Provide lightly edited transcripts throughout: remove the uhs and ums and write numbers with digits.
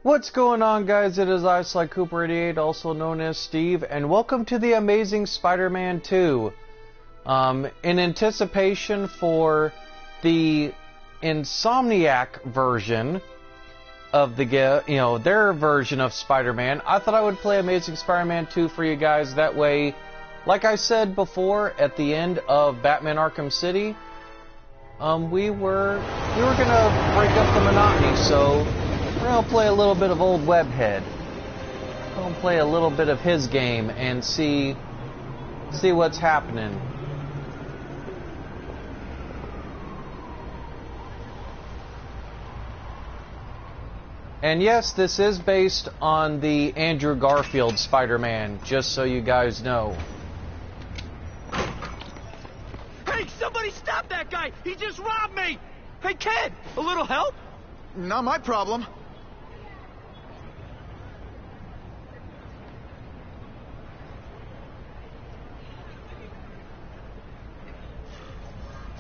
What's going on, guys? It is I, Cooper88, also known as Steve, and welcome to the Amazing Spider-Man 2. In anticipation for the Insomniac version of the their version of Spider-Man, I thought I would play Amazing Spider-Man 2 for you guys. That way, like I said before, at the end of Batman Arkham City, we were gonna break up the monotony, so we're gonna play a little bit of old Webhead. We're gonna play a little bit of his game and see what's happening. And yes, this is based on the Andrew Garfield Spider-Man, just so you guys know. Hey, somebody stop that guy! He just robbed me! Hey, kid, a little help? Not my problem.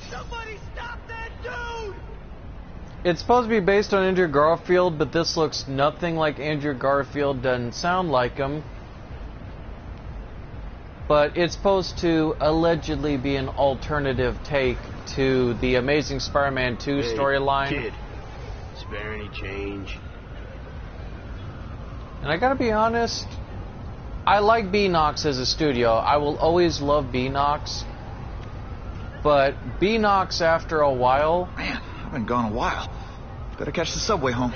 Somebody stop that dude! It's supposed to be based on Andrew Garfield, but this looks nothing like Andrew Garfield, doesn't sound like him. But it's supposed to allegedly be an alternative take to the Amazing Spider-Man 2 storyline. Kid, spare any change? And I gotta be honest, I like Beanox as a studio. I will always love Beanox. But Beanox, after a while... Man, I've been gone a while. Better catch the subway home.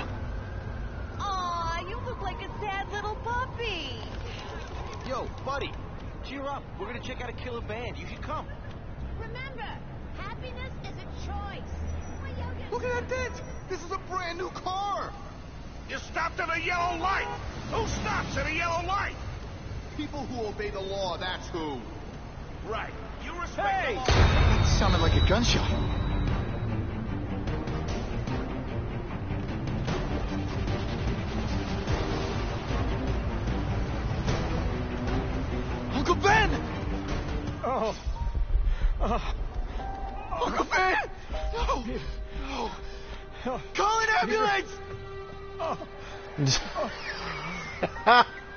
Aw, you look like a sad little puppy. Yo, buddy, cheer up. We're gonna check out a killer band. You should come. Remember, happiness is a choice. Look at that dent! This is a brand new car! You stopped at a yellow light! Who stops at a yellow light? People who obey the law, that's who. Right. You respect the law. That sounded like a gunshot. Uncle Ben! Uncle Ben! No! No! Call an ambulance!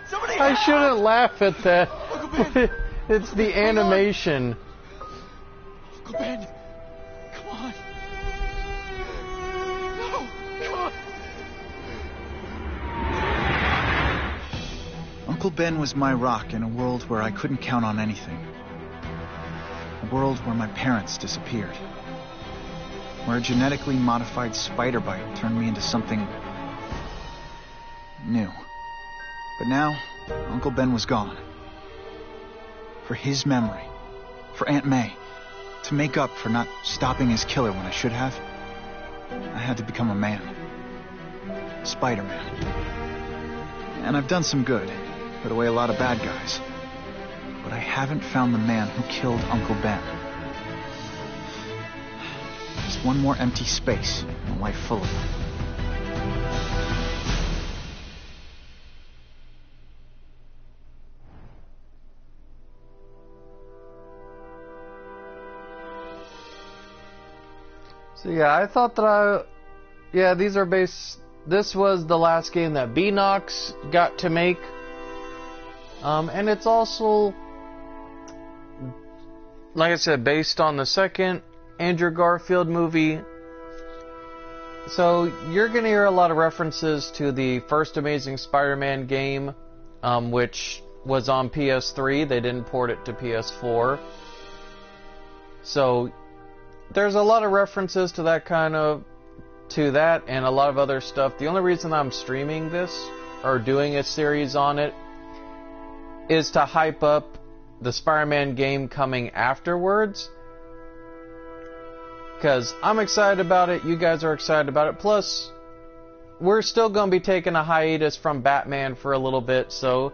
Somebody I shouldn't laugh at that. Uncle Ben! It's the animation. Uncle Ben! Come on! No! Come on! Uncle Ben was my rock in a world where I couldn't count on anything. A world where my parents disappeared. Where a genetically modified spider bite turned me into something new. But now, Uncle Ben was gone. For his memory, for Aunt May, to make up for not stopping his killer when I should have, I had to become a man. Spider-Man. And I've done some good, put away a lot of bad guys. But I haven't found the man who killed Uncle Ben. Just one more empty space in a life full of them. So yeah, I thought that these are based... This was the last game that Beanox got to make. And it's also, like I said, based on the second Andrew Garfield movie. So you're going to hear a lot of references to the first Amazing Spider-Man game, which was on PS3. They didn't port it to PS4. So there's a lot of references to that and a lot of other stuff. The only reason I'm streaming this or doing a series on it is to hype up the Spider-Man game coming afterwards. Because I'm excited about it, you guys are excited about it. Plus, we're still going to be taking a hiatus from Batman for a little bit, so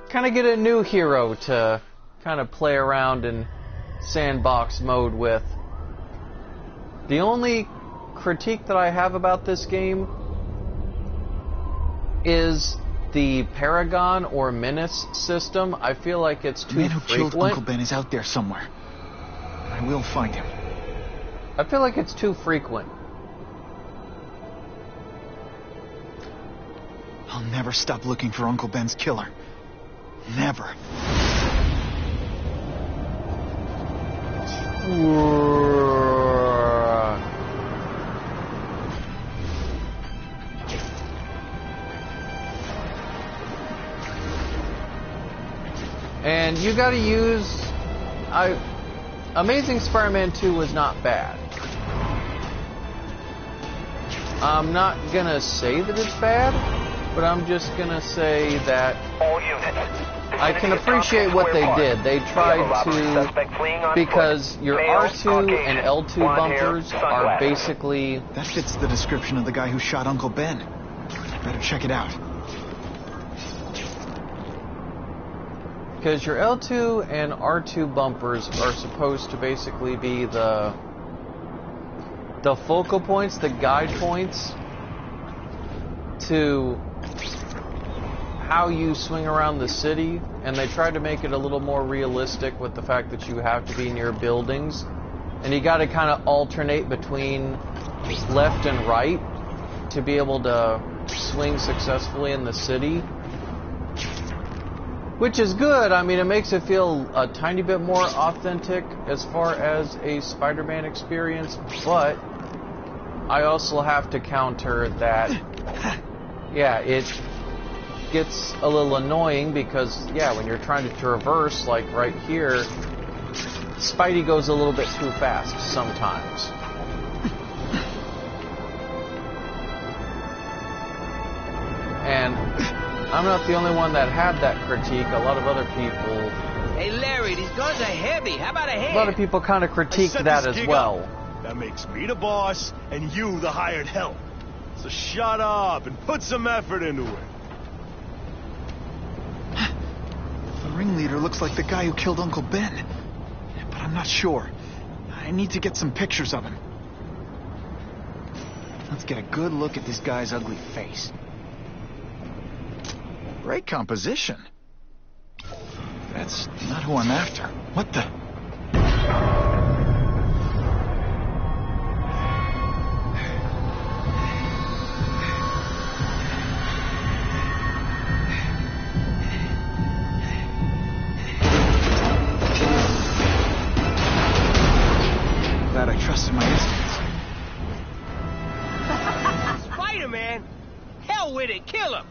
kind of get a new hero to kind of play around in sandbox mode with. The only critique that I have about this game is the Paragon or Menace system. I feel like it's too frequent. The man who killed Uncle Ben is out there somewhere. I will find him. I feel like it's too frequent. I'll never stop looking for Uncle Ben's killer. Never. And you gotta use... Amazing Spider-Man 2 was not bad. I'm not gonna say that it's bad, but I'm just gonna say that I can appreciate what they did. They tried to... Because your R2 and L2 bumpers are basically... That fits the description of the guy who shot Uncle Ben. Better check it out. Because your L2 and R2 bumpers are supposed to basically be the focal points, the guide points to how you swing around the city, and they try to make it a little more realistic with the fact that you have to be near buildings, and you got to kind of alternate between left and right to be able to swing successfully in the city. Which is good. I mean, it makes it feel a tiny bit more authentic as far as a Spider-Man experience, but I also have to counter that, yeah, it gets a little annoying because, yeah, when you're trying to traverse, like right here, Spidey goes a little bit too fast sometimes. And I'm not the only one that had that critique. A lot of other people... Hey, Larry, these guns are heavy. How about a hand? A lot of people kind of critiqued that as well. That makes me the boss and you the hired help. So shut up and put some effort into it. The ringleader looks like the guy who killed Uncle Ben. But I'm not sure. I need to get some pictures of him. Let's get a good look at this guy's ugly face. Great composition. That's not who I'm after. What the... Glad I trusted my instincts. Spider-Man? Hell with it, kill him!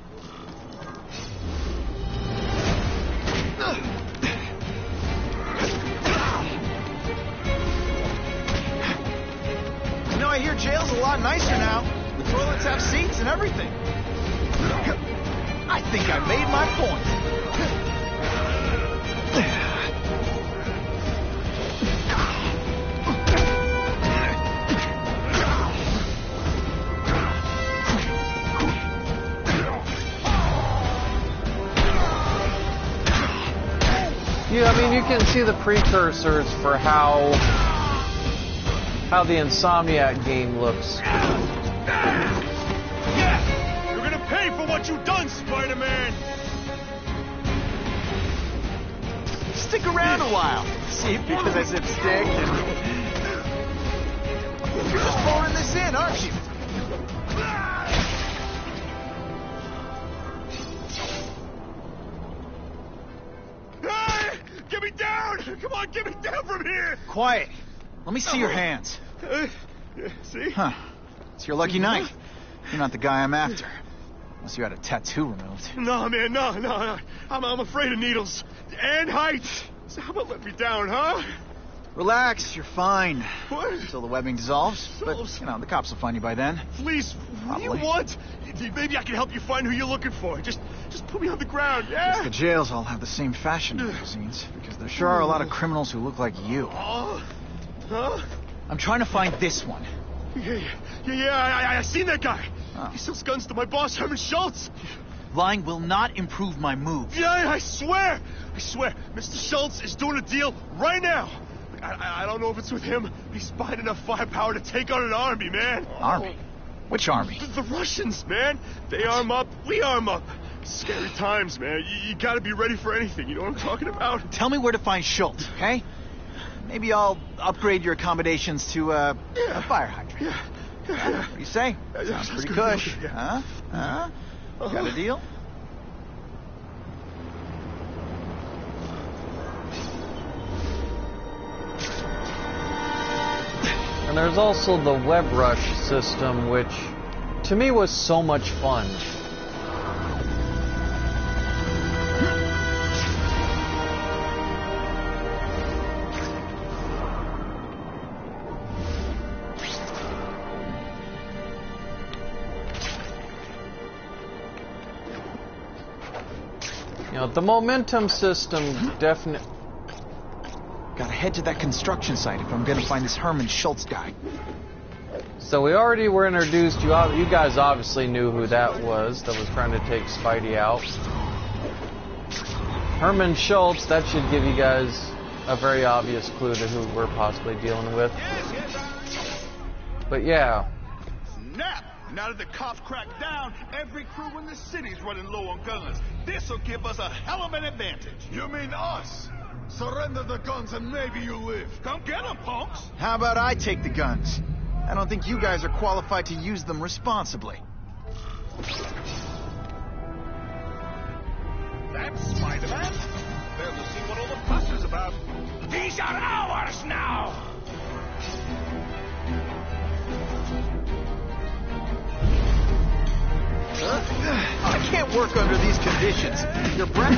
You know, I hear jail's a lot nicer now. The toilets have seats and everything. I think I made my point. Yeah, I mean, you can see the precursors for how the Insomniac game looks. Yeah! You're gonna pay for what you've done, Spider-Man! Stick around a while. See, because I said stick. You're just phoning this in, aren't you? Hey! Get me down! Come on, get me down from here! Quiet. Let me see your hands. See? Huh. It's your lucky night. You're not the guy I'm after. Unless you had a tattoo removed. No, man, no. I'm afraid of needles. And heights. So how about let me down, huh? Relax, you're fine. What? Until the webbing dissolves. But, you know, the cops will find you by then. Please, what do you Probably. want? Maybe I can help you find who you're looking for. Just put me on the ground, yeah? The jails all have the same fashion magazines, because there sure are a lot of criminals who look like you. Oh, huh? I'm trying to find this one. Yeah, I seen that guy. Oh. He sells guns to my boss, Herman Schultz. Lying will not improve my moves. Yeah, I swear. Mr. Schultz is doing a deal right now. I don't know if it's with him, but he's buying enough firepower to take on an army, man. Army? Which army? The Russians, man. They arm up, we arm up. Scary times, man. You gotta be ready for anything. You know what I'm talking about? Tell me where to find Schultz, okay? Maybe I'll upgrade your accommodations to a fire hydrant. Yeah. What do you say? Sounds pretty cush. Yeah. Huh? Got a deal? And there's also the web rush system, which to me was so much fun. You know, the momentum system definitely... Gotta head to that construction site if I'm gonna find this Herman Schultz guy. So we already were introduced. You guys obviously knew who that was trying to take Spidey out. Herman Schultz, that should give you guys a very obvious clue to who we're possibly dealing with. But yeah. Snap! Now that the cops cracked down, every crew in the city's running low on guns. This'll give us a hell of an advantage. You mean us? Surrender the guns and maybe you live. Come get them, punks! How about I take the guns? I don't think you guys are qualified to use them responsibly. That's Spiderman. Fail to see what all the fuss is about. These are ours now! I can't work under these conditions. Your breath...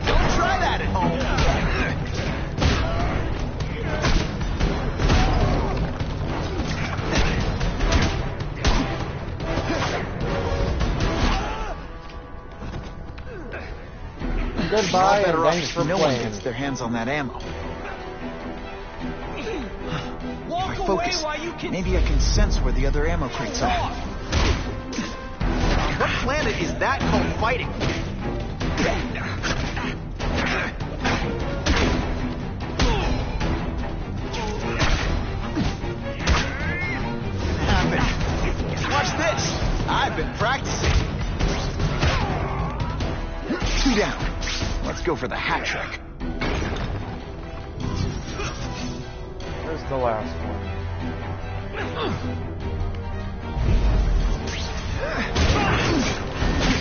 Don't try that at home. Goodbye, and Better off thanks if for no one playing. gets their hands on that ammo. Walk If I away focus, while you can... maybe I can sense where the other ammo crates are. What planet is that called fighting? Happen. Watch this. I've been practicing. 2 down. Let's go for the hat trick. There's the last one.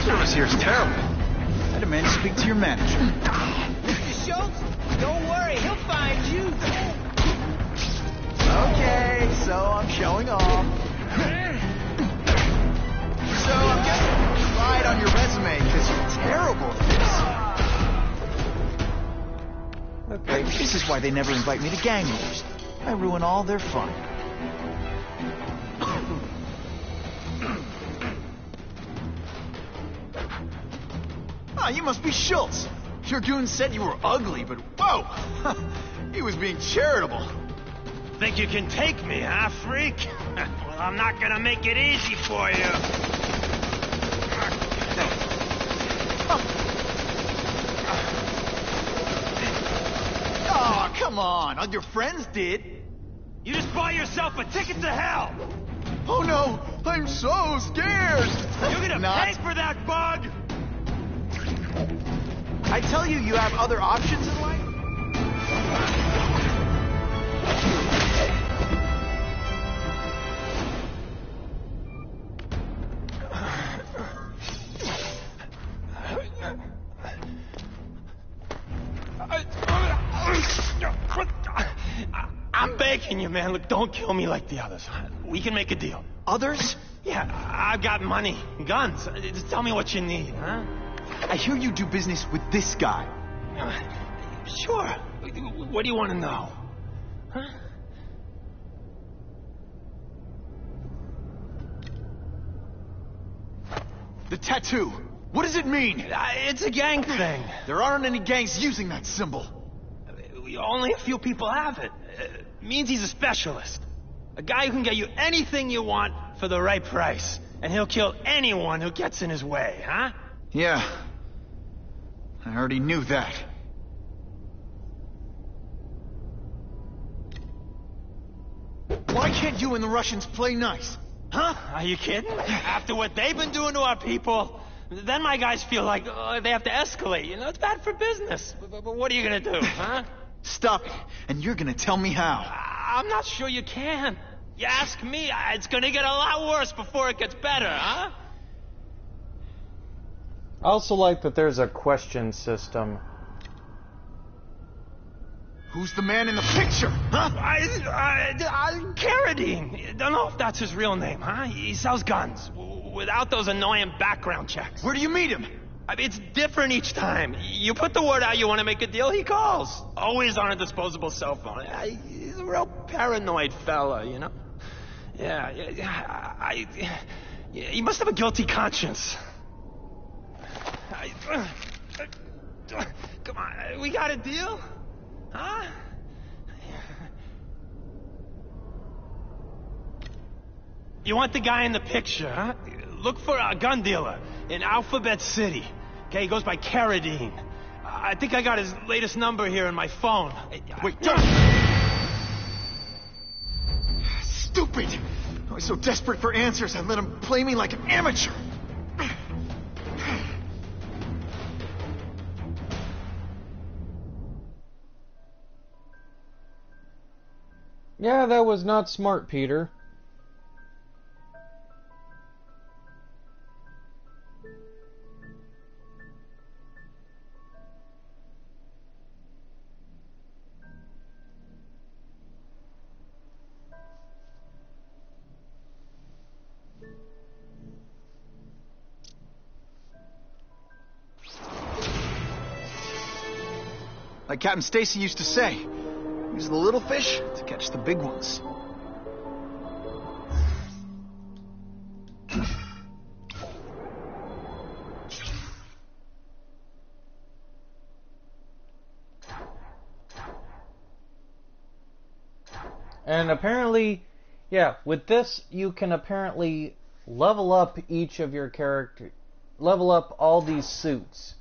Service here is terrible. I demand to speak to your manager. Mr. Schultz, don't worry, he'll find you. Okay, so I'm showing off. So I'm guessing you lied on your resume because you're terrible at this. Okay. This is why they never invite me to gang wars. I ruin all their fun. Ah, you must be Schultz. Your goon said you were ugly, but whoa! He was being charitable. Think you can take me, huh, freak? Well, I'm not gonna make it easy for you. Oh, come on. All your friends did. You just bought yourself a ticket to hell. Oh no, I'm so scared. You're gonna Not. pay for that, bug. I tell you, you have other options in life. I'm begging you, man. Look, don't kill me like the others. We can make a deal. Others? Yeah, I've got money, guns. Just tell me what you need, huh? I hear you do business with this guy. Sure. What do you want to know? Huh? The tattoo. What does it mean? It's a gang thing. There aren't any gangs using that symbol. Only a few people have it. It means he's a specialist. A guy who can get you anything you want for the right price. And he'll kill anyone who gets in his way, huh? Yeah. I already knew that. Why can't you and the Russians play nice? Huh? Are you kidding? After what they've been doing to our people, then my guys feel like they have to escalate. You know, it's bad for business. But what are you gonna do, huh? Stop it, and you're gonna tell me how. I'm not sure you can. You ask me, it's gonna get a lot worse before it gets better, huh? I also like that there's a question system. Who's the man in the picture, huh? Carradine. Don't know if that's his real name, huh? He sells guns without those annoying background checks. Where do you meet him? I mean, it's different each time. You put the word out you want to make a deal, he calls. Always on a disposable cell phone. He's a real paranoid fella, you know? Yeah, he must have a guilty conscience. Come on, we got a deal? Huh? You want the guy in the picture, huh? Look for a gun dealer in Alphabet City. Okay, he goes by Carradine. I think I got his latest number here in my phone. Wait, don't! Stupid! I was so desperate for answers, I let him play me like an amateur. Yeah, that was not smart, Peter. Like Captain Stacy used to say, use the little fish to catch the big ones. And apparently, yeah, with this you can apparently level up each of your character, level up all these suits.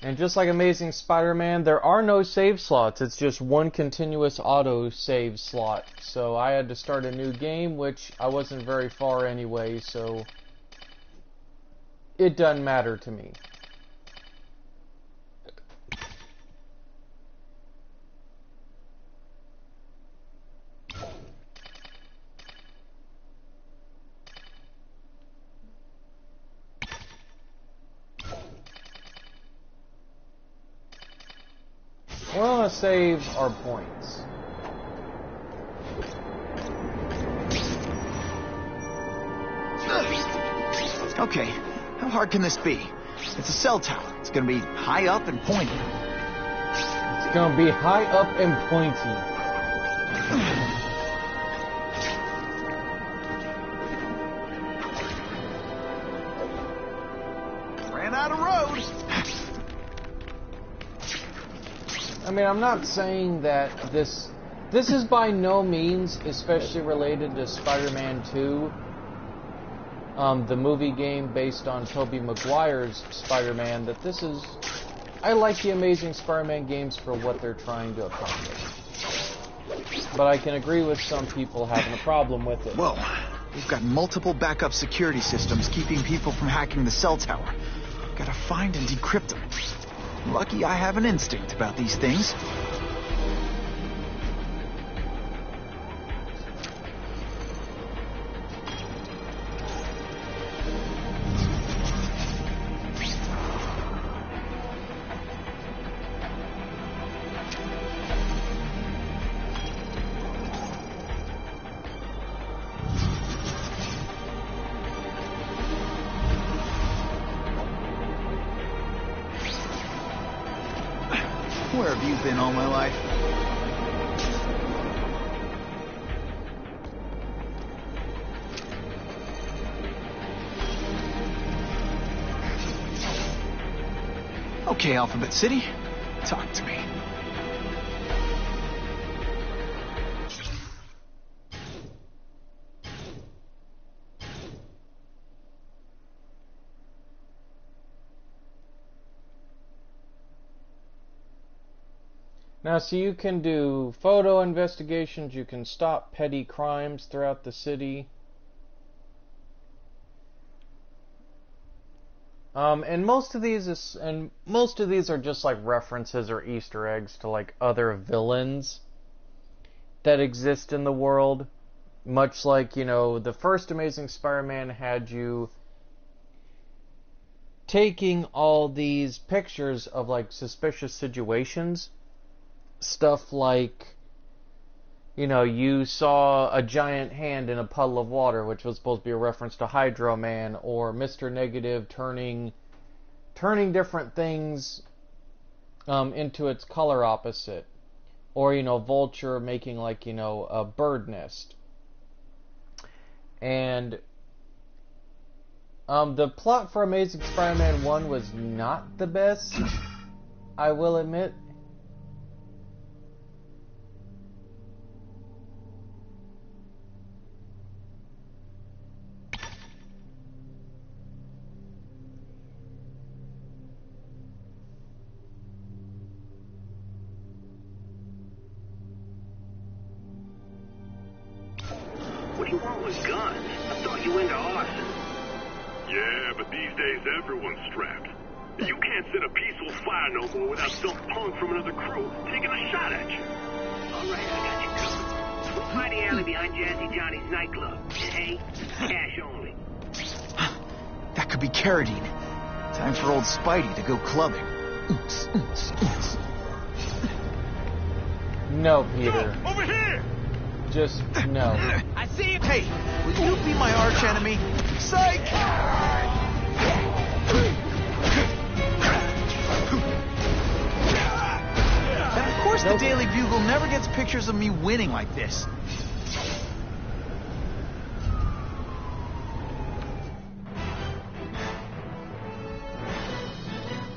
And just like Amazing Spider-Man, there are no save slots. It's just one continuous auto-save slot. So I had to start a new game, which I wasn't very far anyway, so it doesn't matter to me. We want to save our points. Okay, how hard can this be? It's a cell tower. It's gonna be high up and pointy. It's gonna be high up and pointy. Ran out of road. I mean, I'm not saying that this is by no means especially related to Spider-Man 2, the movie game based on Tobey Maguire's Spider-Man, that this is... I like the Amazing Spider-Man games for what they're trying to accomplish. But I can agree with some people having a problem with it. Whoa, we've got multiple backup security systems keeping people from hacking the cell tower. Gotta find and decrypt them. Lucky I have an instinct about these things. Where have you been all my life? Okay, Alphabet City, talk to me. Now, so you can do photo investigations, you can stop petty crimes throughout the city. And most of these are just like references or Easter eggs to like other villains that exist in the world. Much like, the first Amazing Spider-Man had you taking all these pictures of like suspicious situations. Stuff like, you saw a giant hand in a puddle of water, which was supposed to be a reference to Hydro Man, or Mr. Negative turning different things into its color opposite. Or, Vulture making like, a bird nest. And the plot for Amazing Spider-Man 1 was not the best, I will admit. What do you want with guns? I thought you into arson. Yeah, but these days everyone's strapped. You can't set a peaceful fire no more without some punk from another crew taking a shot at you. All right, I got you covered. We'll find the alley behind Jazzy Johnny's nightclub. Hey, cash only. That could be Carradine. Time for old Spidey to go clubbing. No, Peter. Yo, over here! Just no. I see you. Hey, will you be my arch enemy? Psych! And of course the Daily Bugle never gets pictures of me winning like this.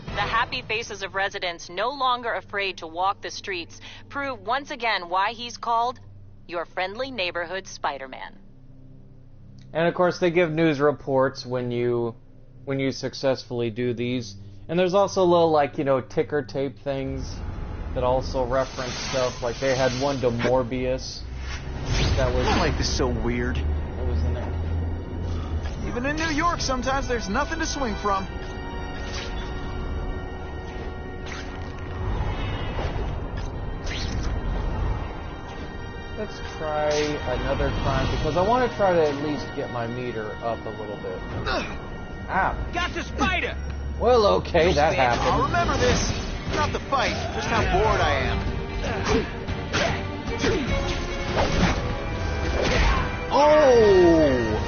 The happy faces of residents, no longer afraid to walk the streets, prove once again why he's called your friendly neighborhood Spider-Man. And of course they give news reports when you successfully do these. And there's also little like, ticker tape things that also reference stuff. Like they had one to Morbius. That was Life is so weird. That was in there. Even in New York, sometimes there's nothing to swing from. Let's try another time because I want to try to at least get my meter up a little bit. Ow. Got the spider. Well, okay, that I'll happened. remember this. Not the fight, just how bored I am. Oh!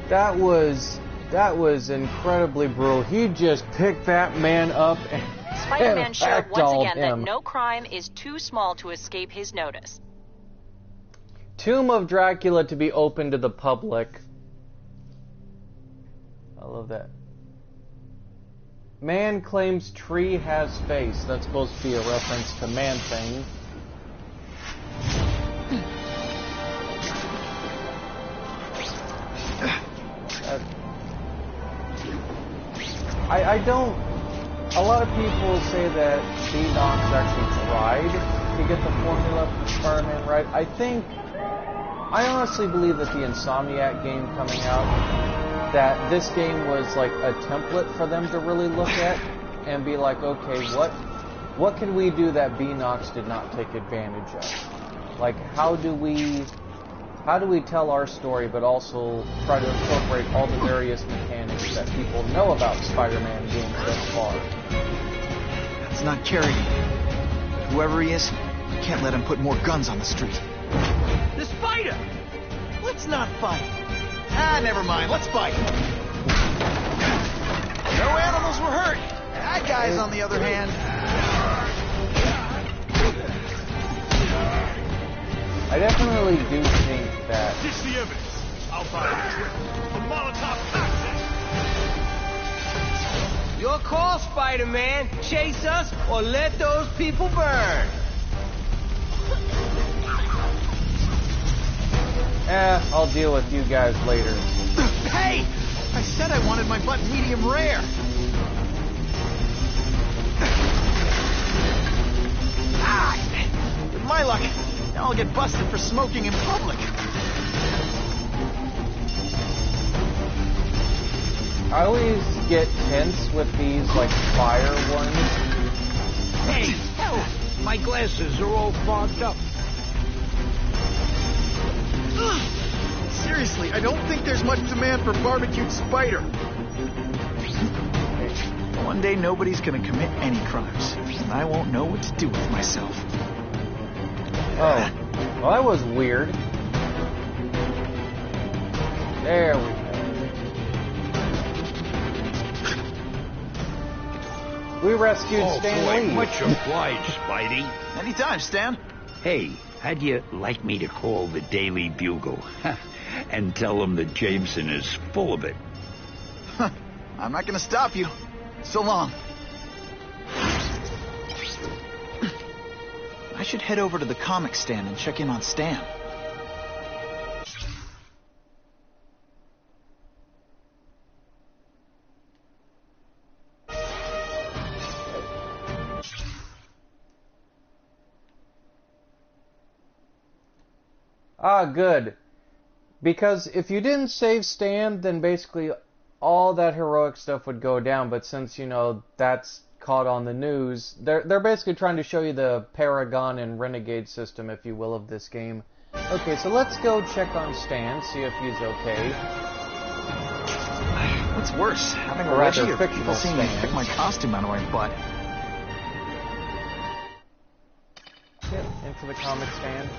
That was incredibly brutal. He just picked that man up and Spider-Man showed once ragdolled again that him. no crime is too small to escape his notice. Tomb of Dracula to be open to the public. I love that. Man claims tree has face. That's supposed to be a reference to Man-Thing. I don't... A lot of people say that Beanox actually tried to get the formula for Spider-Man right. I honestly believe that the Insomniac game coming out, that this game was like a template for them to really look at and be like, okay, what can we do that Beanox did not take advantage of? Like, how do we tell our story but also try to incorporate all the various mechanics that people know about Spider-Man games thus far? That's not Carradine. Whoever he is, can't let him put more guns on the street. The spider. Let's not fight. Ah, never mind. Let's fight. No animals were hurt. That guy's on the other hand. I definitely do think that Ditch the evidence. I'll buy a Molotov cocktail. Your call, Spider-Man. Chase us or let those people burn. I'll deal with you guys later. Hey! I said I wanted my butt medium rare. Ah! With my luck, now I'll get busted for smoking in public. I always get tense with these, like, fire ones. Hey, help! My glasses are all fogged up. Seriously, I don't think there's much demand for barbecued spider. One day nobody's gonna commit any crimes, and I won't know what to do with myself. Oh, well, that was weird. There we go. We rescued Stan boy, Lee. much obliged, Spidey. Anytime, Stan. Hey, how'd you like me to call the Daily Bugle and tell them that Jameson is full of it? I'm not gonna stop you. So long. I should head over to the comic stand and check in on Stan. Ah, good. Because if you didn't save Stan, then basically all that heroic stuff would go down. But since, you know, that's caught on the news, they're basically trying to show you the Paragon and Renegade system, if you will, of this game. Okay, so let's go check on Stan, see if he's okay. What's worse, having a Rather Reggie or fictional people seeing me Stan. pick my costume out of my butt? Yep, into the comic stand.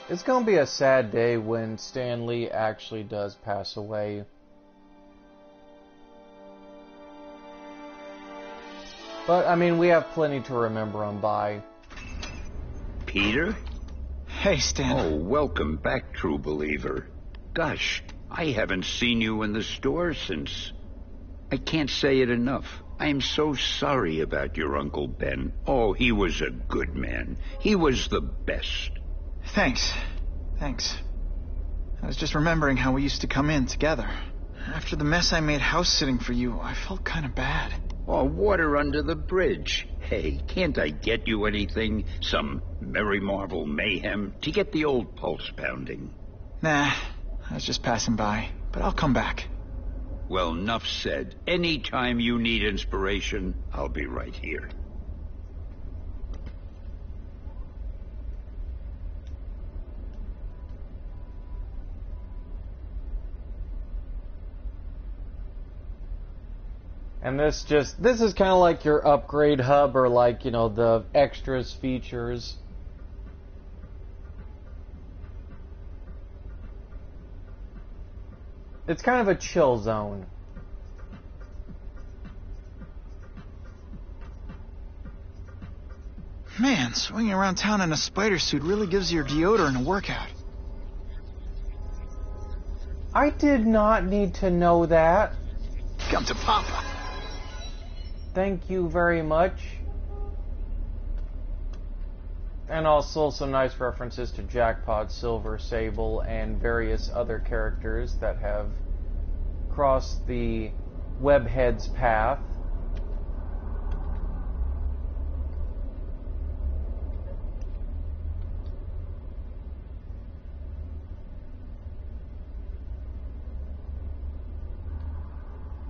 It's going to be a sad day when Stan Lee actually does pass away. But, I mean, we have plenty to remember him by. Peter? Hey, Stan. Oh, welcome back, true believer. Gosh, I haven't seen you in the store since... I can't say it enough. I am so sorry about your Uncle Ben. Oh, he was a good man. He was the best. Thanks. I was just remembering how we used to come in together. After the mess I made house sitting for you, I felt kind of bad. Oh, water under the bridge. Hey, can't I get you anything? Some Merry Marvel mayhem to get the old pulse pounding? Nah, I was just passing by, but I'll come back. Well, enough said. Anytime you need inspiration, I'll be right here. And this is kind of like your upgrade hub, or like, you know, the extras features. It's kind of a chill zone. Man, swinging around town in a spider suit really gives your deodorant a workout. I did not need to know that. Come to Papa. Thank you very much. And also some nice references to Jackpot, Silver Sable, and various other characters that have crossed the webhead's path.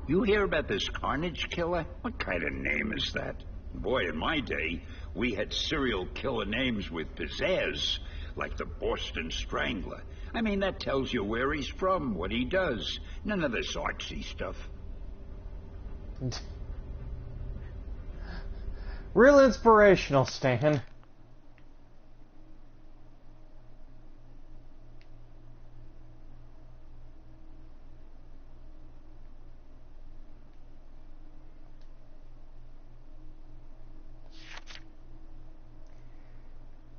You hear about this Carnage Killer? What kind of name is that? Boy, in my day, we had serial killer names with pizzazz, like the Boston Strangler. I mean, that tells you where he's from, what he does. None of this artsy stuff. Real inspirational, Stan.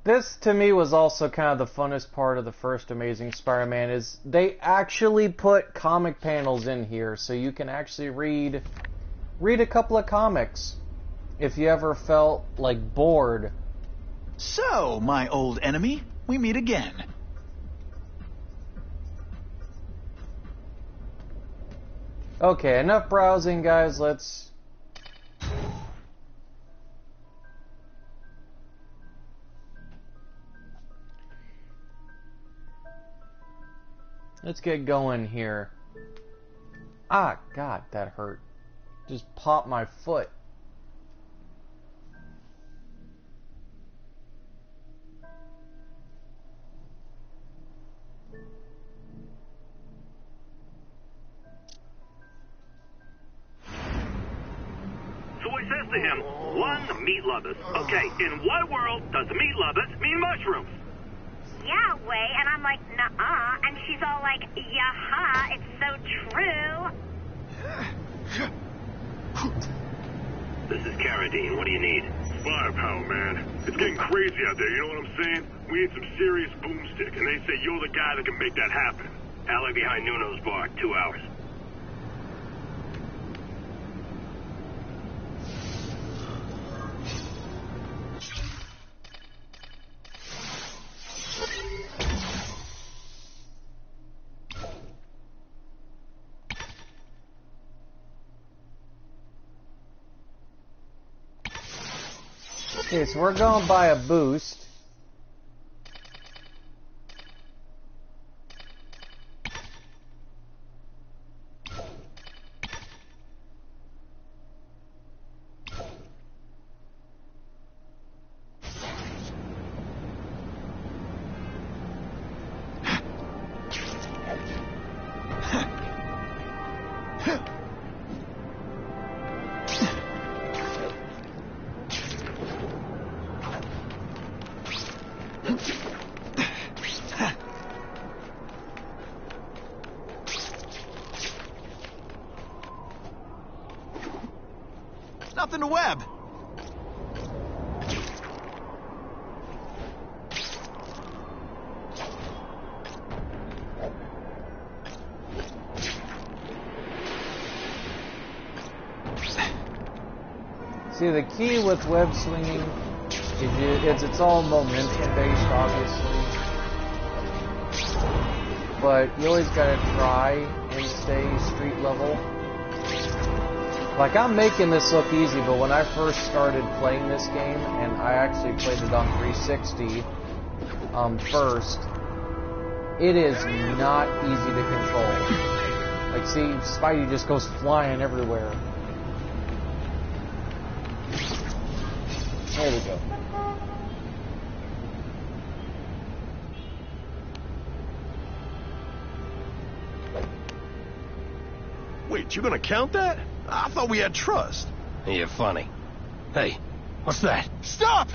This, to me, was also kind of the funnest part of the first Amazing Spider-Man, is they actually put comic panels in here, so you can actually read a couple of comics if you ever felt, like, bored. So, my old enemy, we meet again. Okay, enough browsing, guys. Let's Let's get going here. Ah, God, that hurt. Just popped my foot. So he says to him, one, meat lovers. Okay, in what world does meat lovers mean mushrooms? Yahweh, and I'm like, nuh-uh, and she's all like, yaha, it's so true. This is Carradine. What do you need? Firepower, man. It's getting crazy out there, you know what I'm saying? We need some serious boomstick, and they say you're the guy that can make that happen. Alley behind Nuno's bar, 2 hours. Okay, so we're going to buy a boost. Nothing to web. See, the key with web swinging is it's all momentum based, obviously. But you always gotta try and stay street level. Like, I'm making this look easy, but when I first started playing this game, and I actually played it on 360 first, it is not easy to control. Like, see, Spidey just goes flying everywhere. There we go. Wait, you gonna count that? I thought we had trust. You're funny. Hey, what's that? Stop!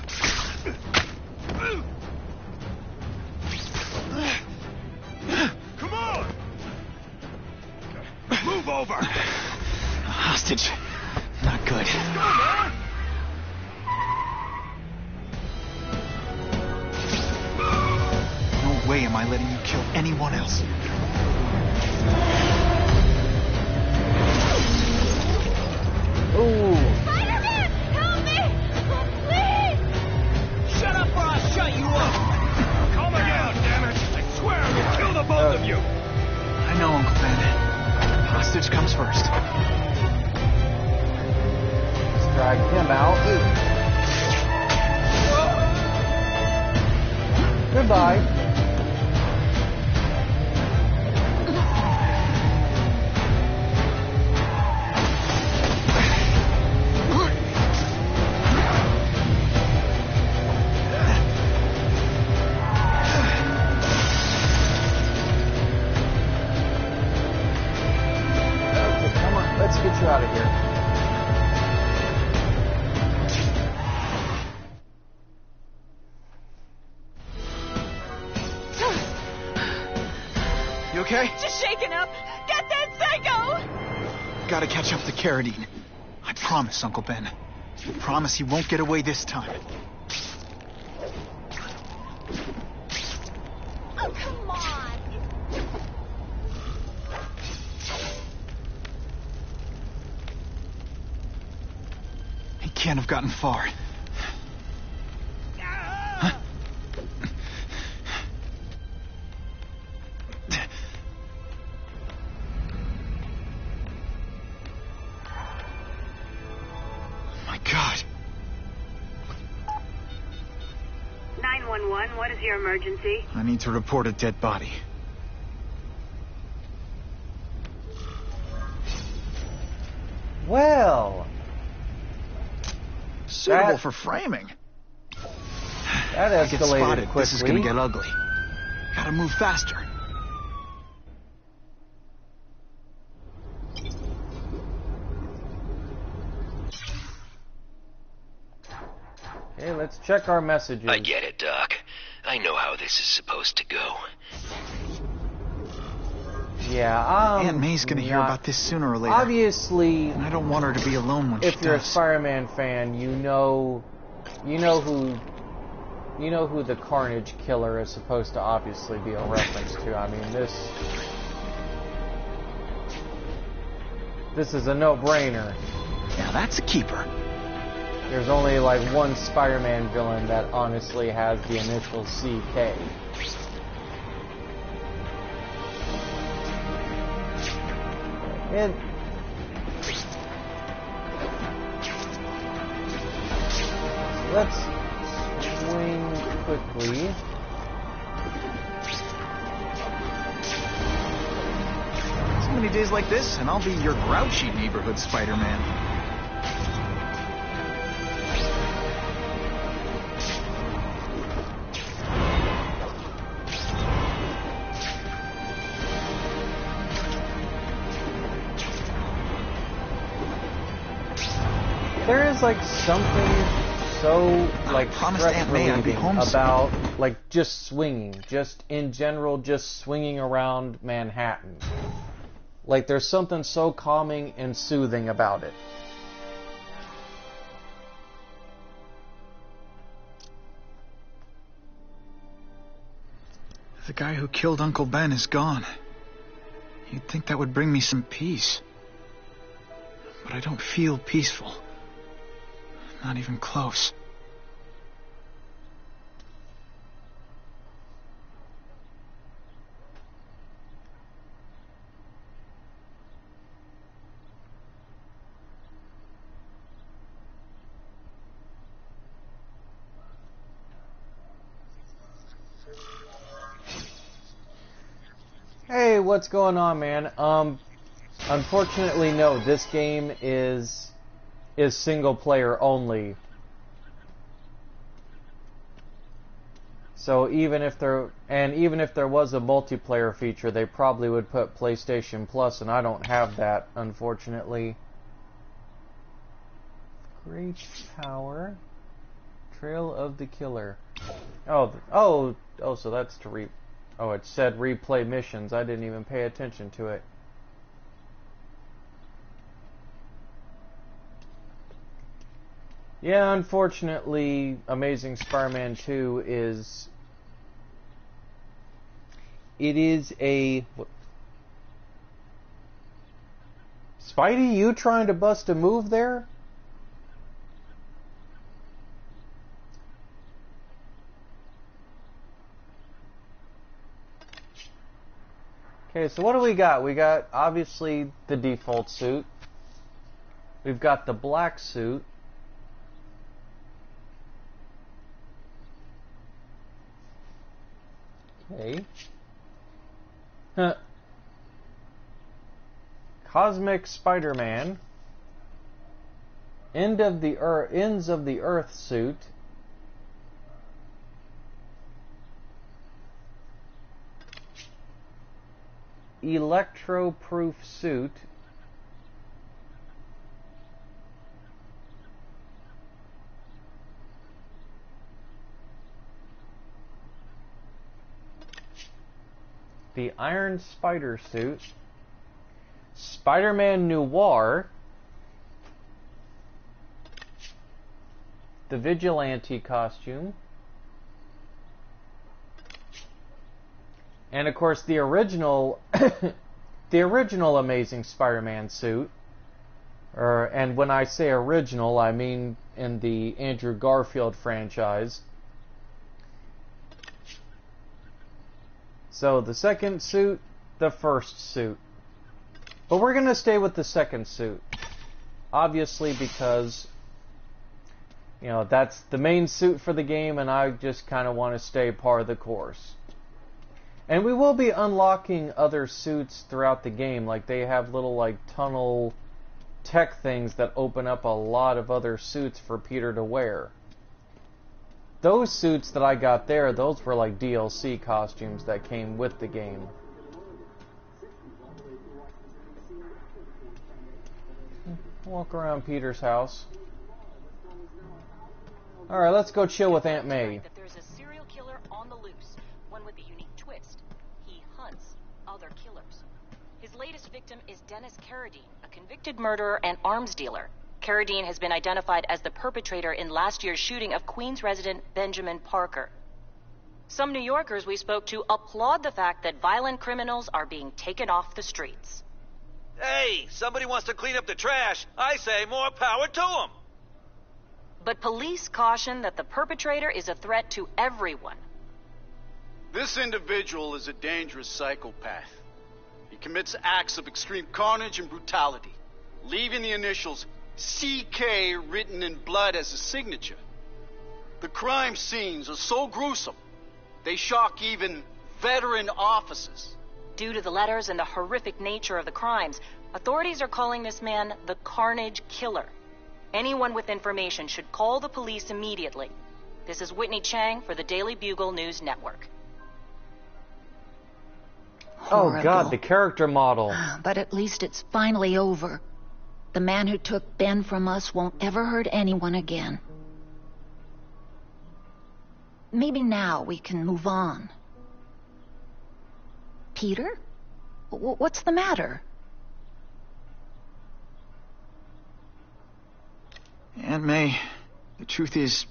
Come on! Move over! Hostage. Not good. Go, man! No way am I letting you kill anyone else. Ooh. Spider-Man! Help me! Oh, please! Shut up or I'll shut you up! Calm down, damn it! I swear I'll kill the both of you! I know, Uncle Ben. Hostage comes first. Let's drag him out. Goodbye. Get you out of here. You okay? Just shaking up. Get that psycho! Gotta catch up to Carradine. I promise, Uncle Ben. I promise he won't get away this time. Oh, come on. He can't have gotten far. Huh? My God. 911, what is your emergency? I need to report a dead body. Well, Suitable for framing. That I get escalated spotted. quickly. This is gonna get ugly. Gotta move faster. Okay, let's check our messages. I get it, Doc. I know how this is supposed to go. Yeah, Aunt May's gonna hear about this sooner or later. Obviously, and I don't want her to be alone when she does. If you're a Spider-Man fan, you know who the Carnage Killer is supposed to obviously be a reference to. I mean, this is a no-brainer. Yeah, that's a keeper. There's only like one Spider-Man villain that honestly has the initial CK. And let's swing quickly. So many days like this, and I'll be your grouchy neighborhood Spider-Man. There is like something so like stress relieving about like just swinging, just in general, just swinging around Manhattan. Like there's something so calming and soothing about it. The guy who killed Uncle Ben is gone. You'd think that would bring me some peace. But I don't feel peaceful. Not even close. Hey, what's going on, man? Unfortunately, no. This game is single player only. So even if there was a multiplayer feature, they probably would put PlayStation Plus, and I don't have that, unfortunately. Great power. Trail of the Killer. Oh, so that's to oh, it said replay missions. I didn't even pay attention to it. Yeah, unfortunately, Amazing Spider-Man 2 is... It is a... Spidey, you trying to bust a move there? Okay, so what do we got? We got, obviously, the default suit. We've got the black suit. Okay. Cosmic Spider-Man. Ends of the Earth suit. Electro-proof suit. The Iron Spider suit. Spider-Man Noir. The Vigilante costume. And of course the original the original Amazing Spider-Man suit. And when I say original, I mean in the Andrew Garfield franchise. So the second suit, the first suit. But we're going to stay with the second suit. Obviously because, you know, that's the main suit for the game and I just kind of want to stay par of the course. And we will be unlocking other suits throughout the game. Like they have little like tunnel tech things that open up a lot of other suits for Peter to wear. Those suits that I got there, those were like DLC costumes that came with the game. Walk around Peter's house. Alright, let's go chill with Aunt May. That there's a serial killer on the loose, one with a unique twist. He hunts other killers. His latest victim is Dennis Carradine, a convicted murderer and arms dealer. Carradine has been identified as the perpetrator in last year's shooting of Queens resident Benjamin Parker. Some New Yorkers we spoke to applaud the fact that violent criminals are being taken off the streets. Hey, somebody wants to clean up the trash. I say more power to them. But police caution that the perpetrator is a threat to everyone. This individual is a dangerous psychopath. He commits acts of extreme carnage and brutality, leaving the initials CK written in blood as a signature. The crime scenes are so gruesome, they shock even veteran officers. Due to the letters and the horrific nature of the crimes, authorities are calling this man the Carnage Killer. Anyone with information should call the police immediately. This is Whitney Chang for the Daily Bugle News Network. Horrible. Oh God, the character model. But at least it's finally over. The man who took Ben from us won't ever hurt anyone again. Maybe now we can move on. Peter? What's the matter? Aunt May, the truth is,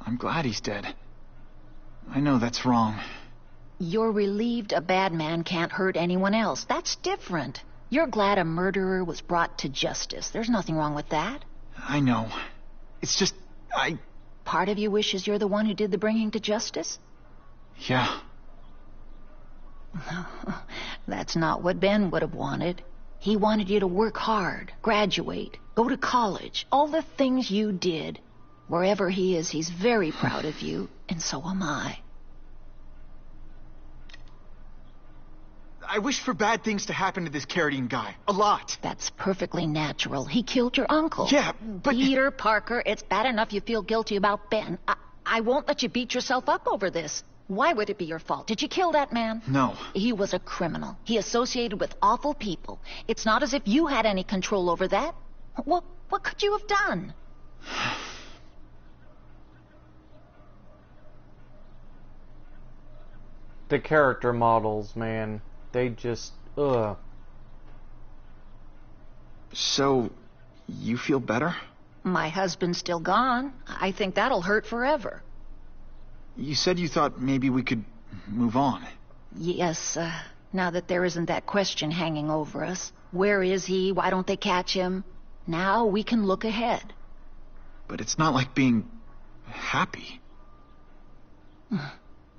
I'm glad he's dead. I know that's wrong. You're relieved a bad man can't hurt anyone else. That's different. You're glad a murderer was brought to justice. There's nothing wrong with that. I know. It's just, Part of you wishes you're the one who did the bringing to justice? Yeah. That's not what Ben would have wanted. He wanted you to work hard, graduate, go to college, all the things you did. Wherever he is, he's very proud of you, and so am I. I wish for bad things to happen to this Carradine guy. A lot. That's perfectly natural. He killed your uncle. Yeah, but... Peter Parker, it's bad enough you feel guilty about Ben. I won't let you beat yourself up over this. Why would it be your fault? Did you kill that man? No. He was a criminal. He associated with awful people. It's not as if you had any control over that. What could you have done? The character models, man. They just, ugh. So, you feel better? My husband's still gone. I think that'll hurt forever. You said you thought maybe we could move on. Yes, now that there isn't that question hanging over us. Where is he? Why don't they catch him? Now we can look ahead. But it's not like being happy.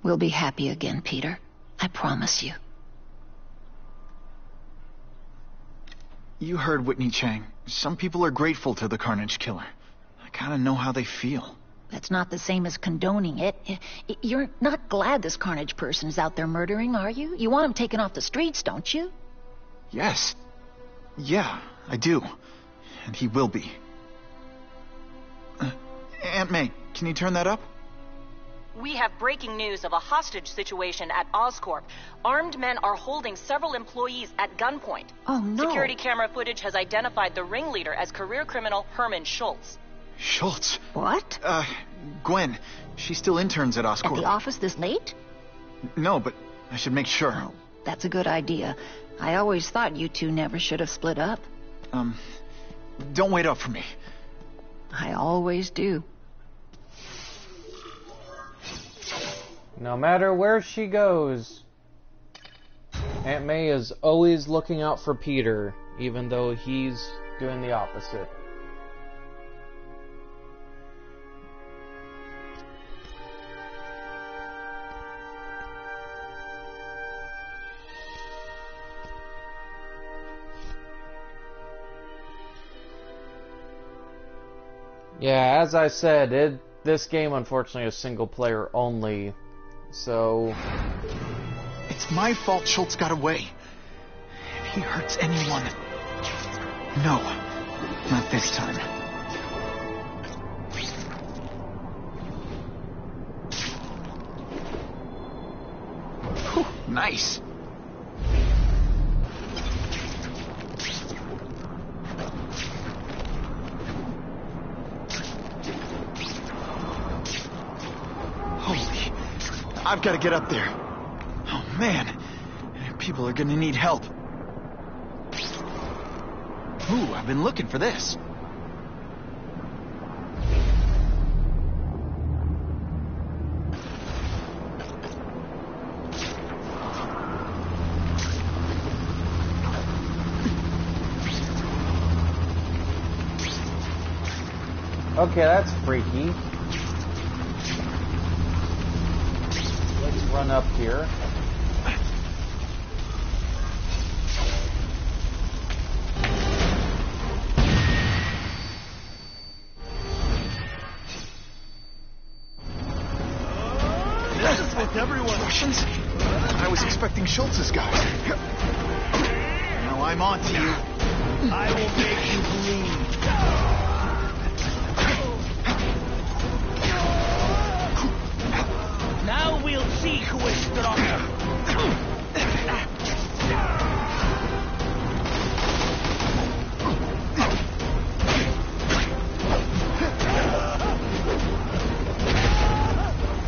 We'll be happy again, Peter. I promise you. You heard Whitney Chang. Some people are grateful to the Carnage Killer. I kinda know how they feel. That's not the same as condoning it. You're not glad this Carnage person is out there murdering, are you? You want him taken off the streets, don't you? Yes. Yeah, I do. And he will be. Aunt May, can you turn that up? We have breaking news of a hostage situation at Oscorp. Armed men are holding several employees at gunpoint. Oh, no. Security camera footage has identified the ringleader as career criminal Herman Schultz. Schultz? What? Gwen. She still interns at Oscorp. At the office this late? No, but I should make sure. Oh, that's a good idea. I always thought you two never should have split up. Don't wait up for me. I always do. No matter where she goes, Aunt May is always looking out for Peter, even though he's doing the opposite. Yeah, as I said, this game unfortunately is single player only. So... It's my fault Schultz got away. If he hurts anyone... No. Not this time. Whew, nice. Holy, I've got to get up there. Oh man, people are gonna need help. Ooh, I've been looking for this. Okay, that's freaky. Let's run up here. This is with everyone. Russians? I was expecting Schultz's guys. Now I'm on to you. I will make you bleed. Now we'll see who is stronger.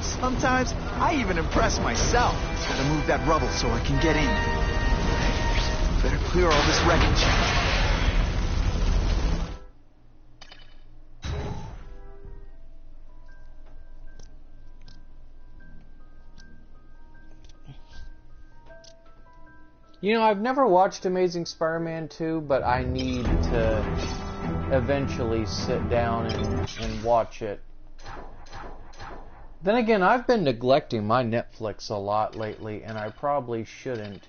Sometimes I even impress myself. Gotta move that rubble so I can get in. Better clear all this wreckage. You know, I've never watched Amazing Spider-Man 2, but I need to eventually sit down and watch it. Then again, I've been neglecting my Netflix a lot lately, and I probably shouldn't.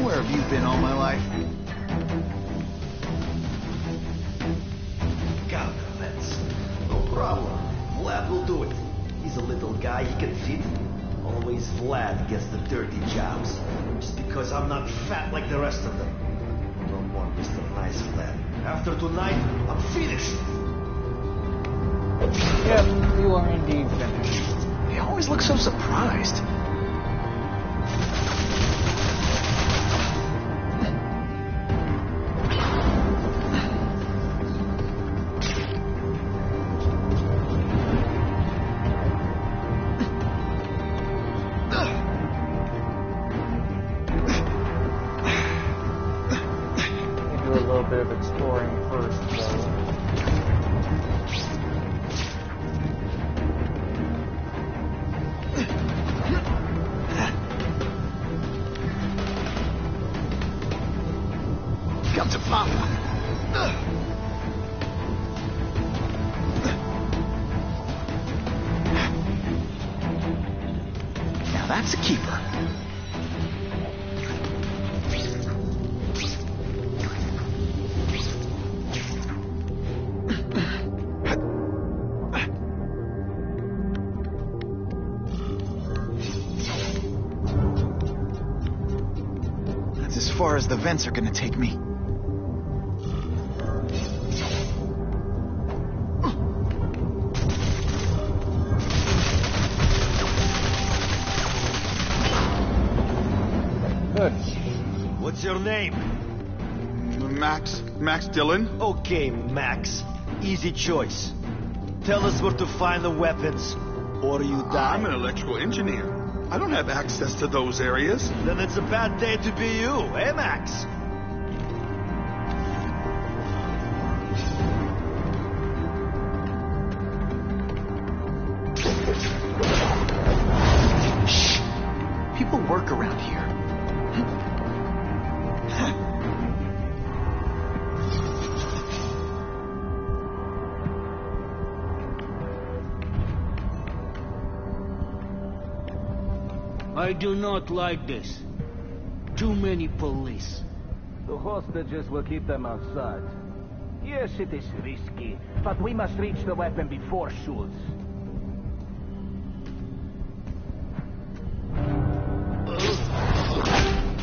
Where have you been all my life? Counterfeits. No problem. Vlad will do it. He's a little guy, he can fit. Always Vlad gets the dirty jobs. Just because I'm not fat like the rest of them. No more Mr. Nice Vlad. After tonight, I'm finished. Yep, you are indeed finished. He always looks so surprised. Do a little bit of exploring first, though. Come to Papa. Now that's a keeper. That's as far as the vents are gonna take me. Good. What's your name? Max Dillon? Okay, Max. Easy choice. Tell us where to find the weapons, or you die. I'm an electrical engineer. I don't have access to those areas. Then it's a bad day to be you, eh, Max? people work around here? I do not like this. Too many police. The hostages will keep them outside. Yes, it is risky, but we must reach the weapon before Schultz.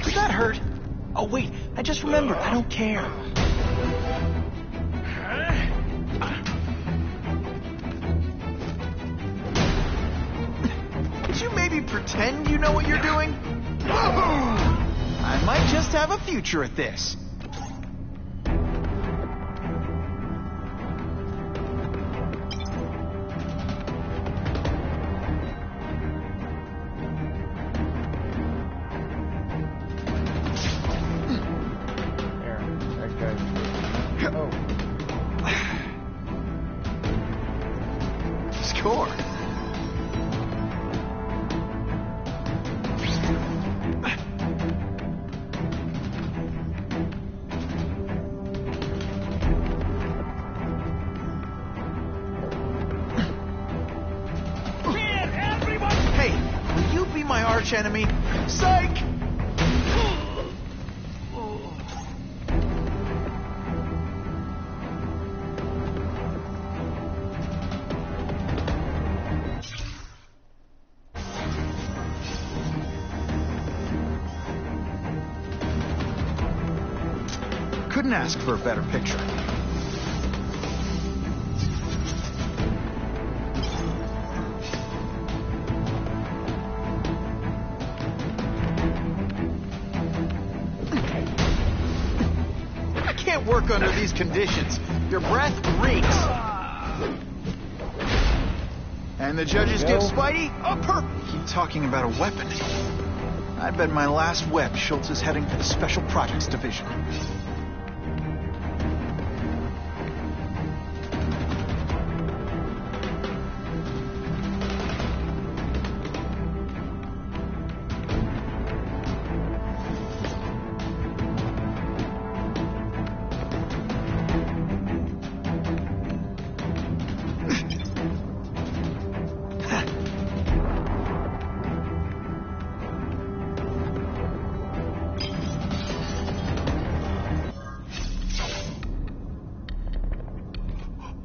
Did that hurt? Oh wait, I just remembered. I don't care. Could you maybe pretend you know what you're doing? I might just have a future at this. Score. Hey, will you be my arch enemy? Psych! Couldn't ask for a better picture. I can't work under these conditions. Your breath reeks. And the judges give Spidey a Keep talking about a weapon. I bet my last web Schultz is heading for the Special Projects Division.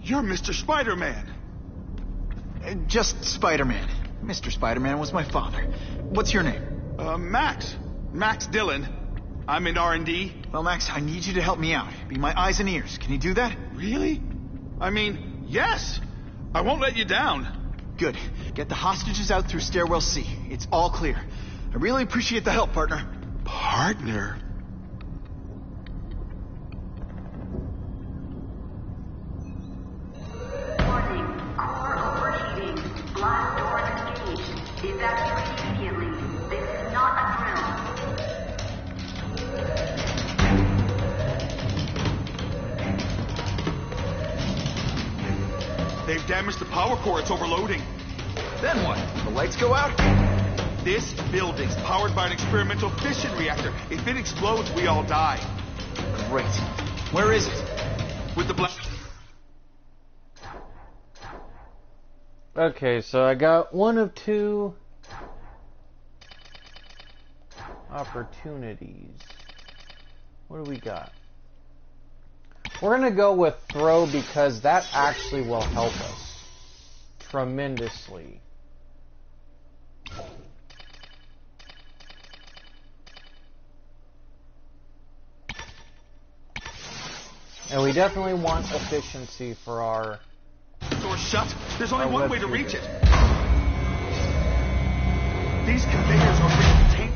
You're Mr. Spider-Man. Just Spider-Man. Mr. Spider-Man was my father. What's your name? Max. Max Dillon. I'm in R&D. Well, Max, I need you to help me out. Be my eyes and ears. Can you do that? Really? I mean, yes. I won't let you down. Good. Get the hostages out through stairwell C. It's all clear. I really appreciate the help, partner. Partner? Blast doors engaged. Evacuate immediately. This is not a drill. They've damaged the power core. It's overloading. Then what? The lights go out? This building's powered by an experimental fission reactor. If it explodes, we all die. Great. Where is it? With the blast. Okay, so I got one of two opportunities. What do we got? We're going to go with throw because that actually will help us tremendously. And we definitely want efficiency for our... Door shut. There's only one way to reach it. These conveyors are contained.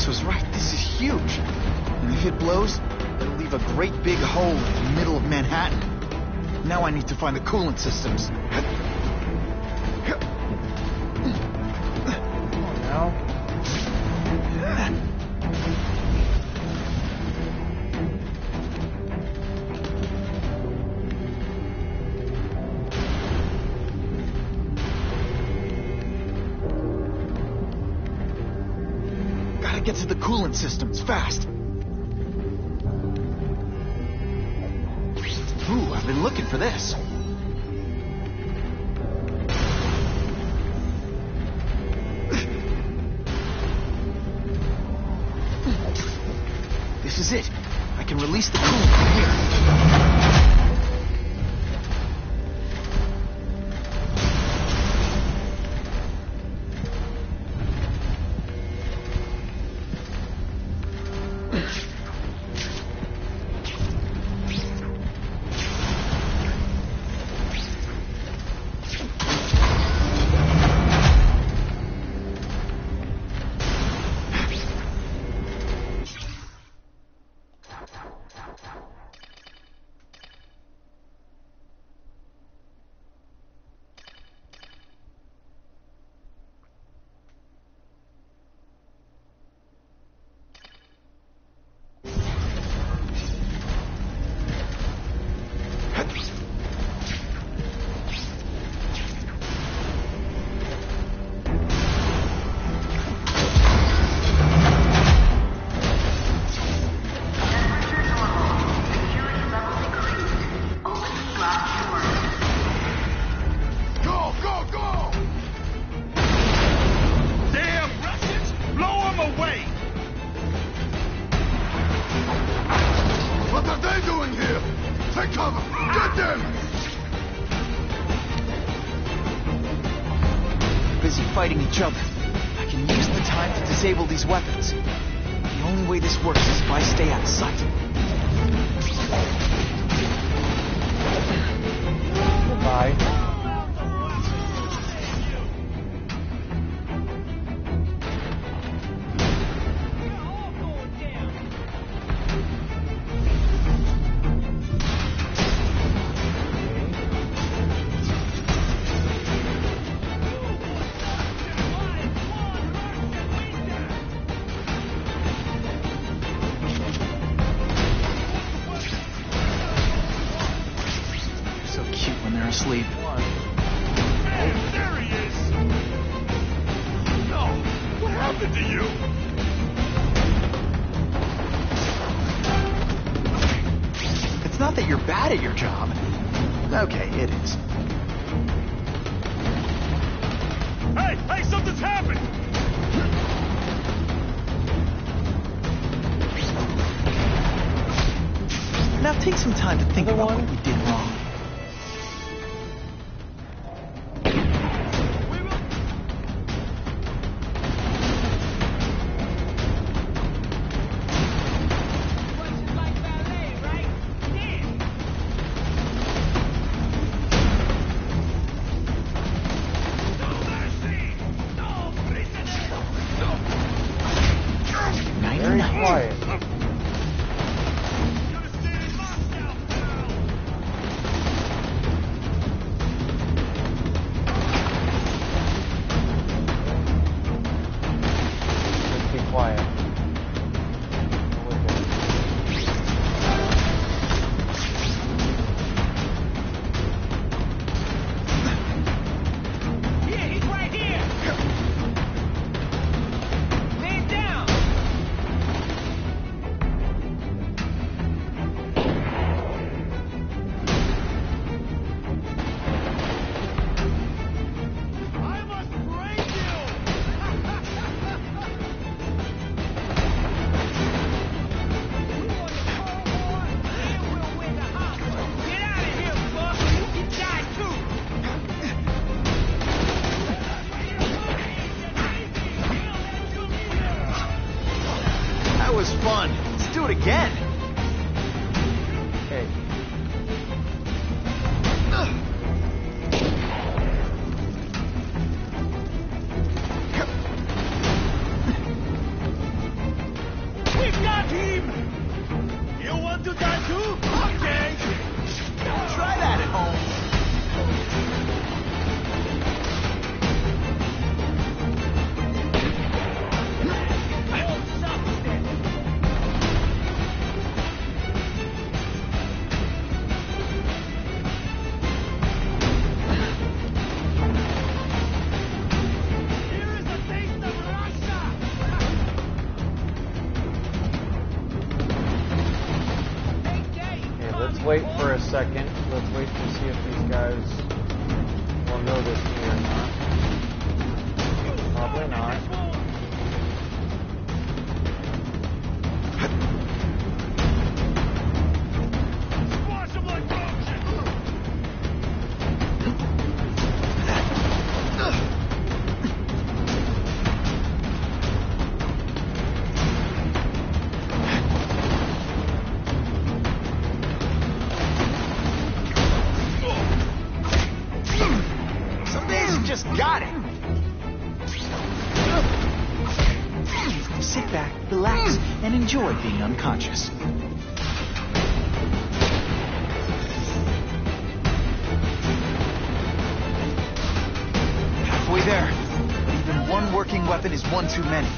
Max was right. This is huge. And if it blows, it'll leave a great big hole in the middle of Manhattan. Now I need to find the coolant systems. Gotta get to the coolant systems fast. Ooh, I've been looking for this. This is it. I can release the coolant from here. Fighting each other. I can use the time to disable these weapons. The only way this works is if I stay out of sight. Goodbye. Asleep. Man, there he is! No! What happened to you? It's not that you're bad at your job. Okay, it is. Hey! Hey, something's happened! Now take some time to think about what you did wrong. Quiet. Just be quiet. Yeah, he's right here. Man down. That was fun. Let's do it again. Okay. wait for a second. Let's wait to see if these guys will notice me or not. Probably not. Got it! Sit back, relax, and enjoy being unconscious. Halfway there. But even one working weapon is one too many.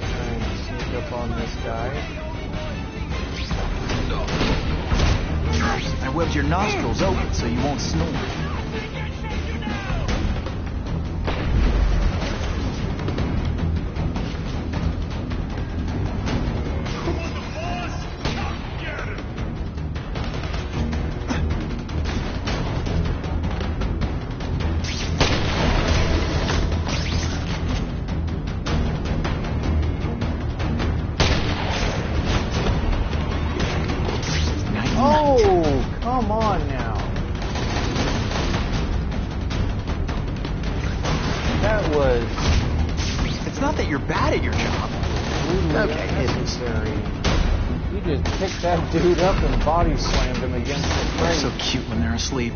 Trying to sneak up on this guy. I webbed your nostrils open so you won't snore. Come on now. That was... It's not that you're bad at your job. Okay, necessary. You just picked that dude up and body slammed him against the crate. They're so cute when they're asleep.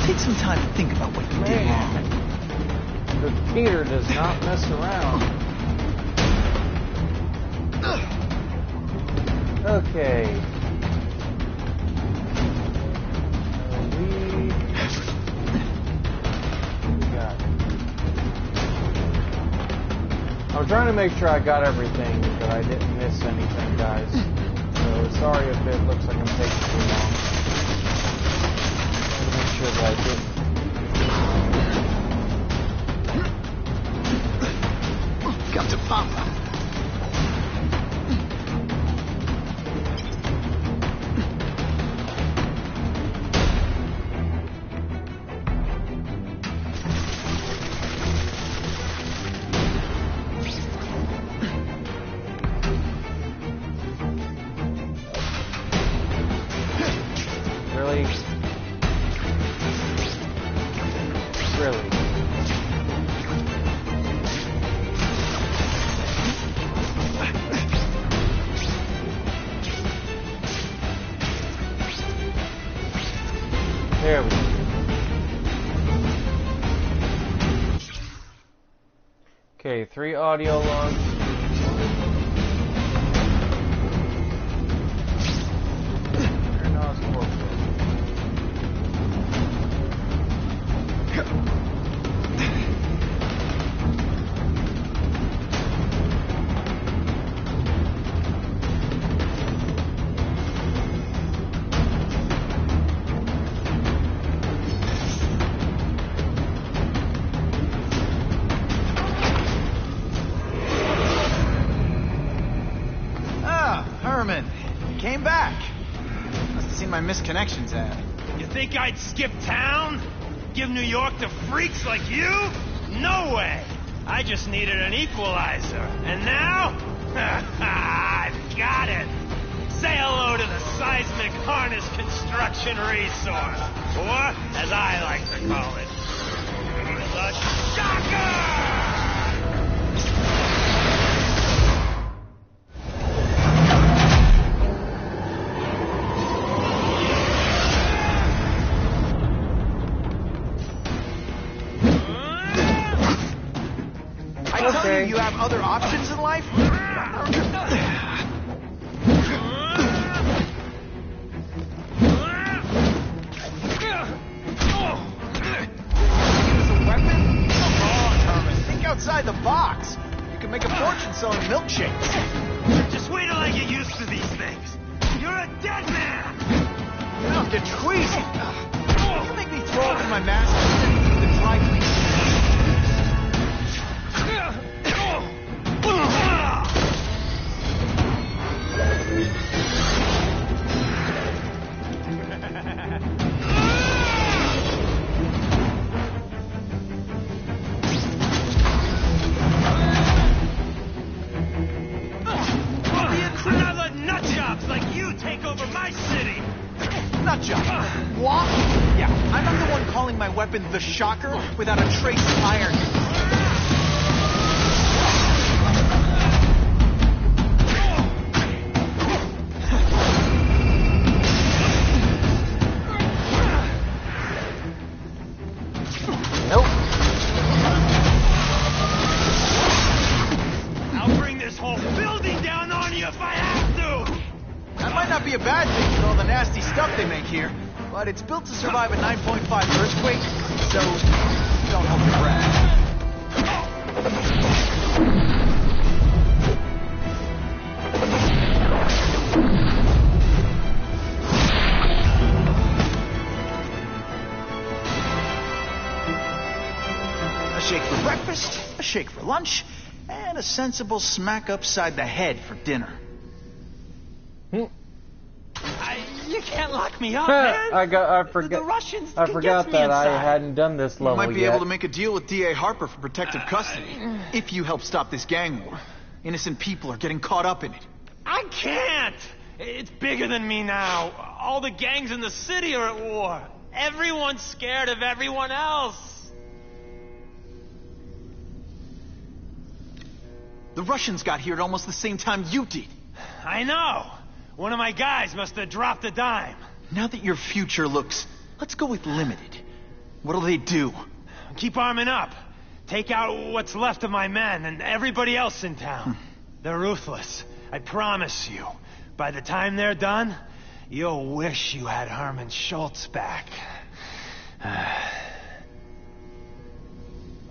Take some time to think about what you did wrong. The Peter does not mess around. Okay. I'm trying to make sure I got everything, that I didn't miss anything, guys. So sorry if it looks like I'm taking too long. Make sure that I didn't. Got to Papa. Really? Really? There we go. Okay, 3 audio logs. Herman! Came back. Must have seen my misconnections ad. You think I'd skip town? Give New York to freaks like you? No way! I just needed an equalizer. And now? I've got it! Say hello to the seismic harness construction resource. Or, as I like to call it, the Shocker! I tell you have other options in life? Outside the box. You can make a fortune selling milkshakes. Just wait till I get used to these things. You're a dead man! Now get queasy. You can make me throw open my mask and the dry clean. What? Yeah, I'm not the one calling my weapon the Shocker without a trace of iron. Nope. I'll bring this whole building down on you if I have to! That might not be a bad thing with all the nasty stuff they make here. But it's built to survive a 9.5 earthquake, so don't hold your breath. A shake for breakfast, a shake for lunch, and a sensible smack upside the head for dinner. You can't lock me up, man. I forgot. The Russians I forgot me that inside. I hadn't done this level You might be yet. able to make a deal with D.A. Harper for protective custody if you help stop this gang war. Innocent people are getting caught up in it. I can't. It's bigger than me now. All the gangs in the city are at war. Everyone's scared of everyone else. The Russians got here at almost the same time you did. I know. One of my guys must have dropped a dime. Now that your future looks, let's go with limited. What'll they do? Keep arming up. Take out what's left of my men and everybody else in town. They're ruthless. I promise you. By the time they're done, you'll wish you had Herman Schultz back.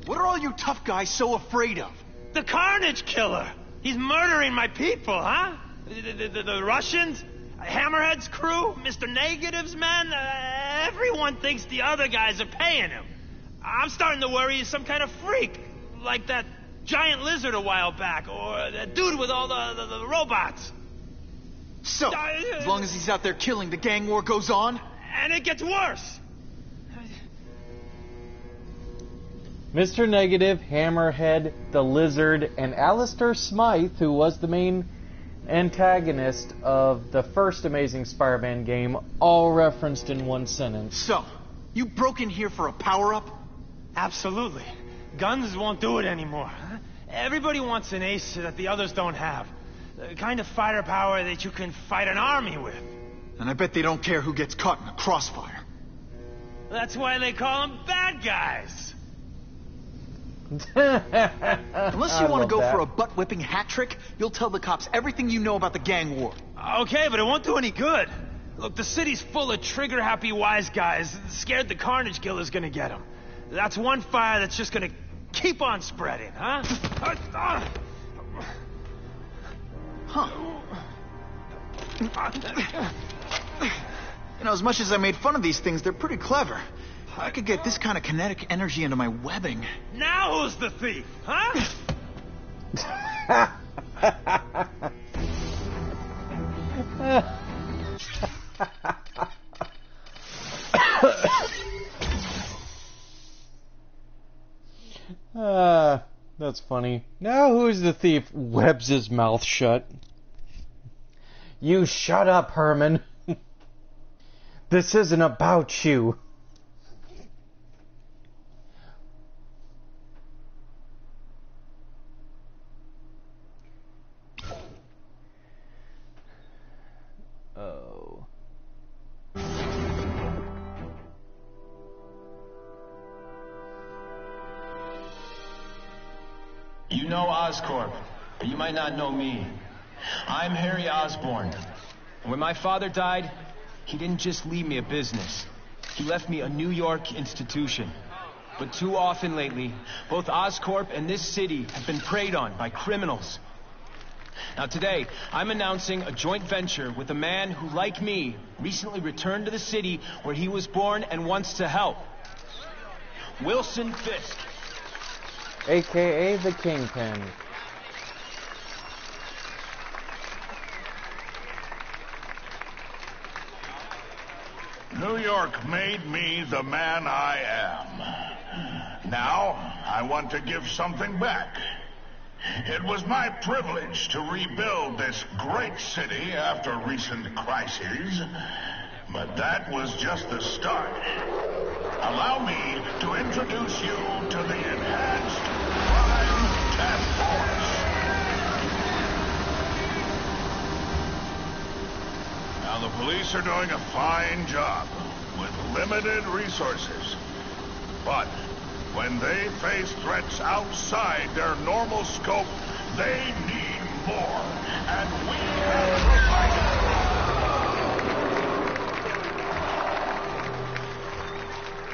What are all you tough guys so afraid of? The Carnage Killer! He's murdering my people, huh? The Russians? Hammerhead's crew? Mr. Negative's men? Everyone thinks the other guys are paying him. I'm starting to worry he's some kind of freak. Like that giant lizard a while back, or the dude with all the robots. So, as long as he's out there killing, the gang war goes on? And it gets worse. Mr. Negative, Hammerhead, the Lizard, and Alistair Smythe, who was the main antagonist of the first Amazing Spider-Man game, all referenced in one sentence. So, you broke in here for a power-up? Absolutely. Guns won't do it anymore. Everybody wants an ace that the others don't have. The kind of fighter power that you can fight an army with. And I bet they don't care who gets caught in a crossfire. That's why they call them bad guys. Unless you want to go for a butt-whipping hat trick, you'll tell the cops everything you know about the gang war. Okay, but it won't do any good. Look, the city's full of trigger-happy wise guys, scared the Carnage Killer's gonna get them. That's one fire that's just gonna keep on spreading, huh? You know, as much as I made fun of these things, they're pretty clever. I could get this kind of kinetic energy into my webbing. Now who's the thief, huh? That's funny. Now who's the thief? Webs his mouth shut. You shut up, Herman. This isn't about you. Oh. You know Oscorp, but you might not know me. I'm Harry Osborn. When my father died, he didn't just leave me a business. He left me a New York institution. But too often lately, both Oscorp and this city have been preyed on by criminals. Now today, I'm announcing a joint venture with a man who, like me, recently returned to the city where he was born and wants to help. Wilson Fisk. AKA the Kingpin. New York made me the man I am. Now, I want to give something back. It was my privilege to rebuild this great city after recent crises, but that was just the start. Allow me to introduce you to the Enhanced Crime Task Force. Now, the police are doing a fine job with limited resources. But when they face threats outside their normal scope, they need more. And we have provided.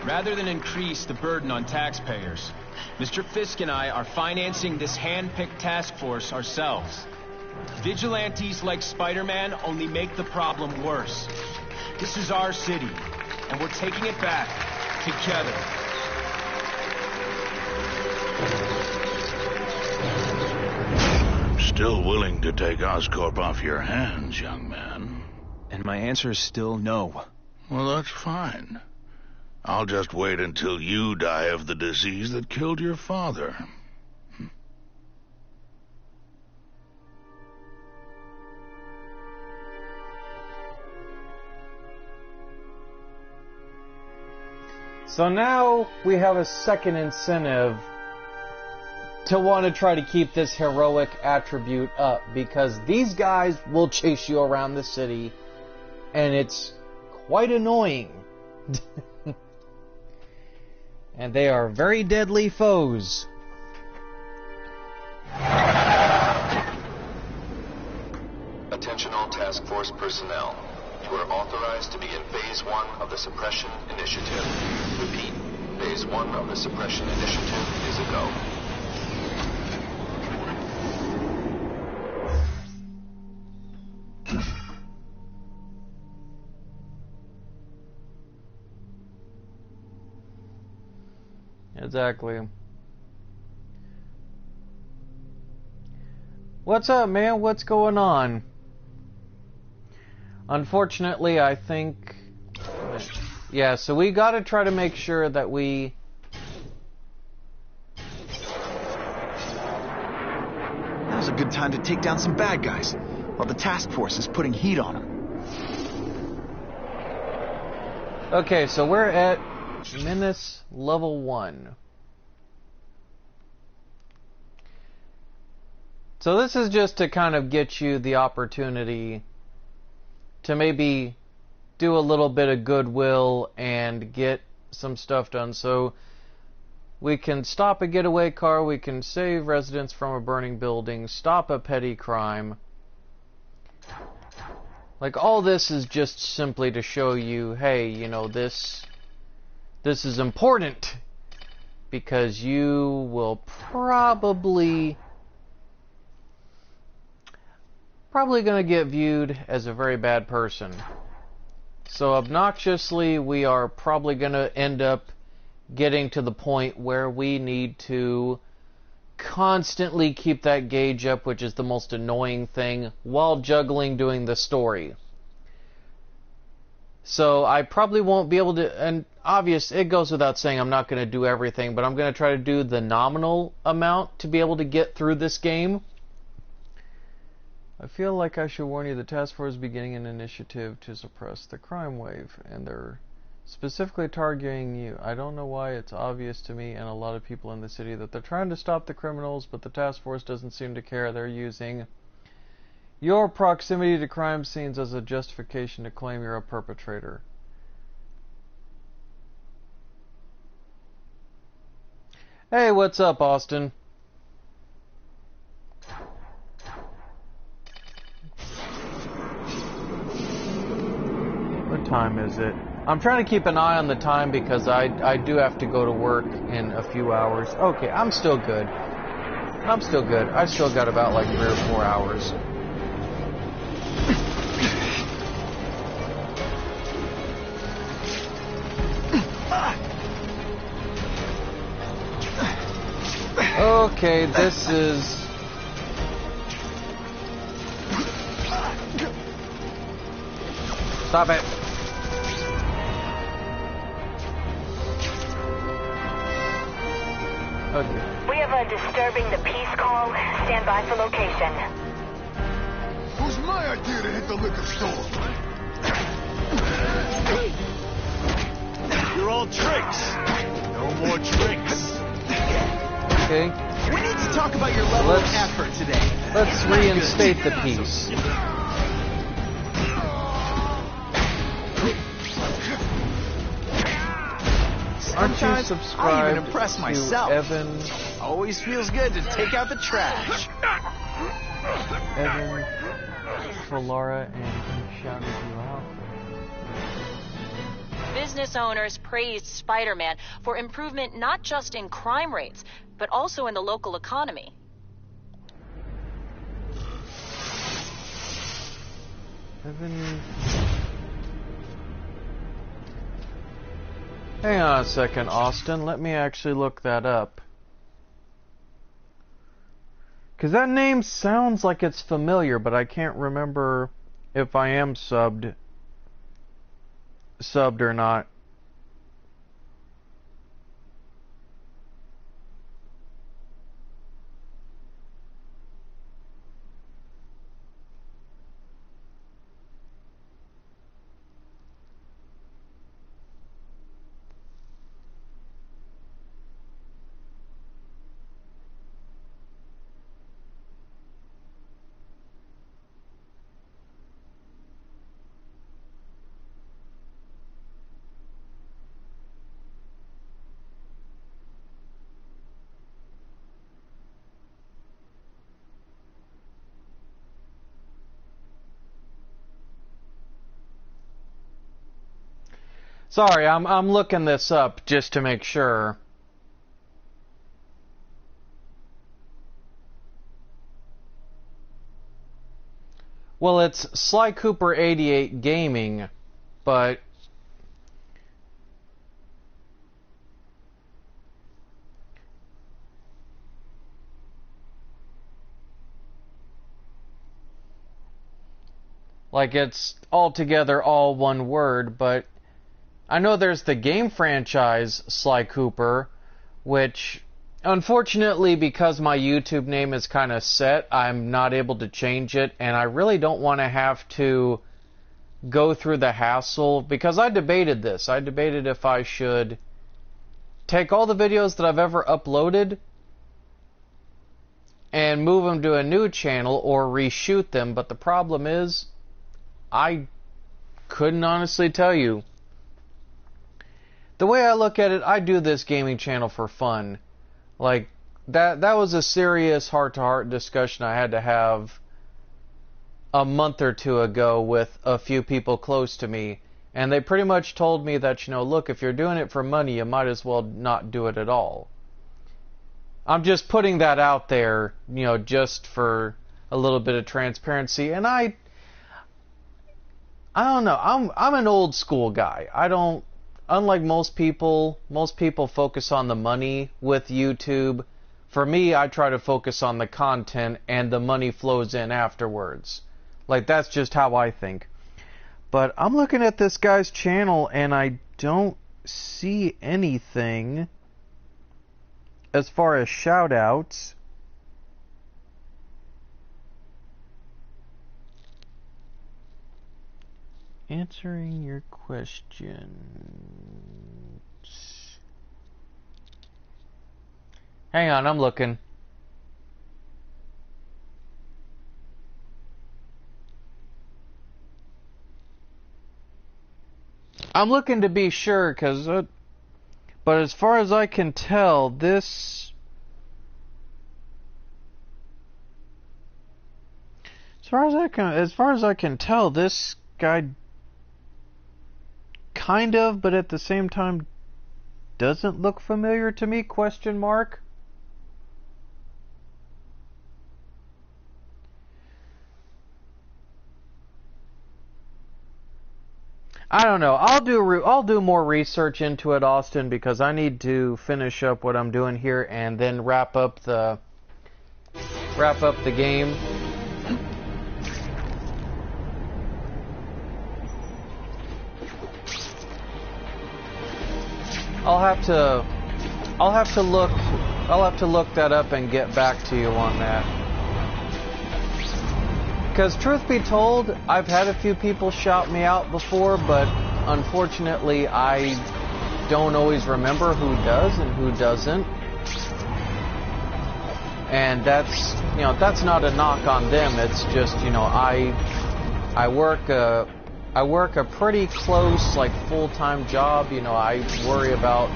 Rather than increase the burden on taxpayers, Mr. Fisk and I are financing this hand-picked task force ourselves. Vigilantes like Spiderman only make the problem worse. This is our city, and we're taking it back together. I'm still willing to take Oscorp off your hands, young man. And my answer is still no. Well, that's fine. I'll just wait until you die of the disease that killed your father. So now we have a second incentive to want to try to keep this heroic attribute up, because these guys will chase you around the city, and it's quite annoying. And they are very deadly foes. Attention all task force personnel. You are authorized to begin Phase 1 of the Suppression Initiative. Repeat, Phase 1 of the Suppression Initiative is a go. Exactly. What's up, man? What's going on? Unfortunately, I think... Yeah, so we gotta try to make sure that we... Now's a good time to take down some bad guys, while the task force is putting heat on them. Okay, so we're at Menace Level 1. So this is just to kind of get you the opportunity to maybe do a little bit of goodwill and get some stuff done. So we can stop a getaway car, we can save residents from a burning building, stop a petty crime. Like, all this is just simply to show you, hey, you know, this is important, because you will probably going to get viewed as a very bad person. So obnoxiously, we are probably going to end up getting to the point where we need to constantly keep that gauge up, which is the most annoying thing, while juggling doing the story. So I probably won't be able to, and it goes without saying I'm not going to do everything, but I'm going to try to do the nominal amount to be able to get through this game. I feel like I should warn you, the task force is beginning an initiative to suppress the crime wave, and they're specifically targeting you. I don't know why. It's obvious to me and a lot of people in the city that they're trying to stop the criminals, but the task force doesn't seem to care. They're using your proximity to crime scenes as a justification to claim you're a perpetrator. Hey, what's up, Austin? What time is it? I'm trying to keep an eye on the time because I do have to go to work in a few hours. Okay, I'm still good. I still got about like 3 or 4 hours. Okay, this is... Stop it. Okay. We have a disturbing the peace call. Stand by for location. Who's my idea to hit the liquor store? You're all tricks. No more tricks. Okay. We need to talk about your level of effort today. Let's reinstate the peace. Aren't you subscribed I even impress myself. to Evan? Always feels good to take out the trash. Evan, Falara, and he shouted you out. Business owners praised Spider-Man for improvement not just in crime rates, but also in the local economy. Evan... Hang on a second, Austin. Let me actually look that up. Because that name sounds like it's familiar, but I can't remember if I am subbed or not. Sorry, I'm looking this up just to make sure. Well, it's Sly Cooper 88 Gaming, but like it's altogether all one word, but I know there's the game franchise Sly Cooper, which unfortunately, because my YouTube name is kind of set, I'm not able to change it, and I really don't want to have to go through the hassle, because I debated this. I debated if I should take all the videos that I've ever uploaded and move them to a new channel or reshoot them, but the problem is I couldn't honestly tell you. The way I look at it, I do this gaming channel for fun. Like, that was a serious heart-to-heart discussion I had to have a month or two ago with a few people close to me. And they pretty much told me that, you know, look, if you're doing it for money, you might as well not do it at all. I'm just putting that out there, you know, just for a little bit of transparency. And I don't know. I'm an old school guy. Unlike most people focus on the money with YouTube. For me, I try to focus on the content and the money flows in afterwards. Like, that's just how I think. But I'm looking at this guy's channel and I don't see anything as far as shoutouts. Answering your questions. Hang on, I'm looking. I'm looking to be sure, but as far as I can tell, this... As far as I can tell, this guy kind of, but at the same time, doesn't look familiar to me, question mark. I don't know. I'll do more research into it, Austin, because I need to finish up what I'm doing here and then wrap up the game. I'll have to look that up and get back to you on that. Because truth be told, I've had a few people shout me out before, but unfortunately I don't always remember who does and who doesn't. And that's not a knock on them. It's just, I work a pretty close, like, full-time job. I worry about,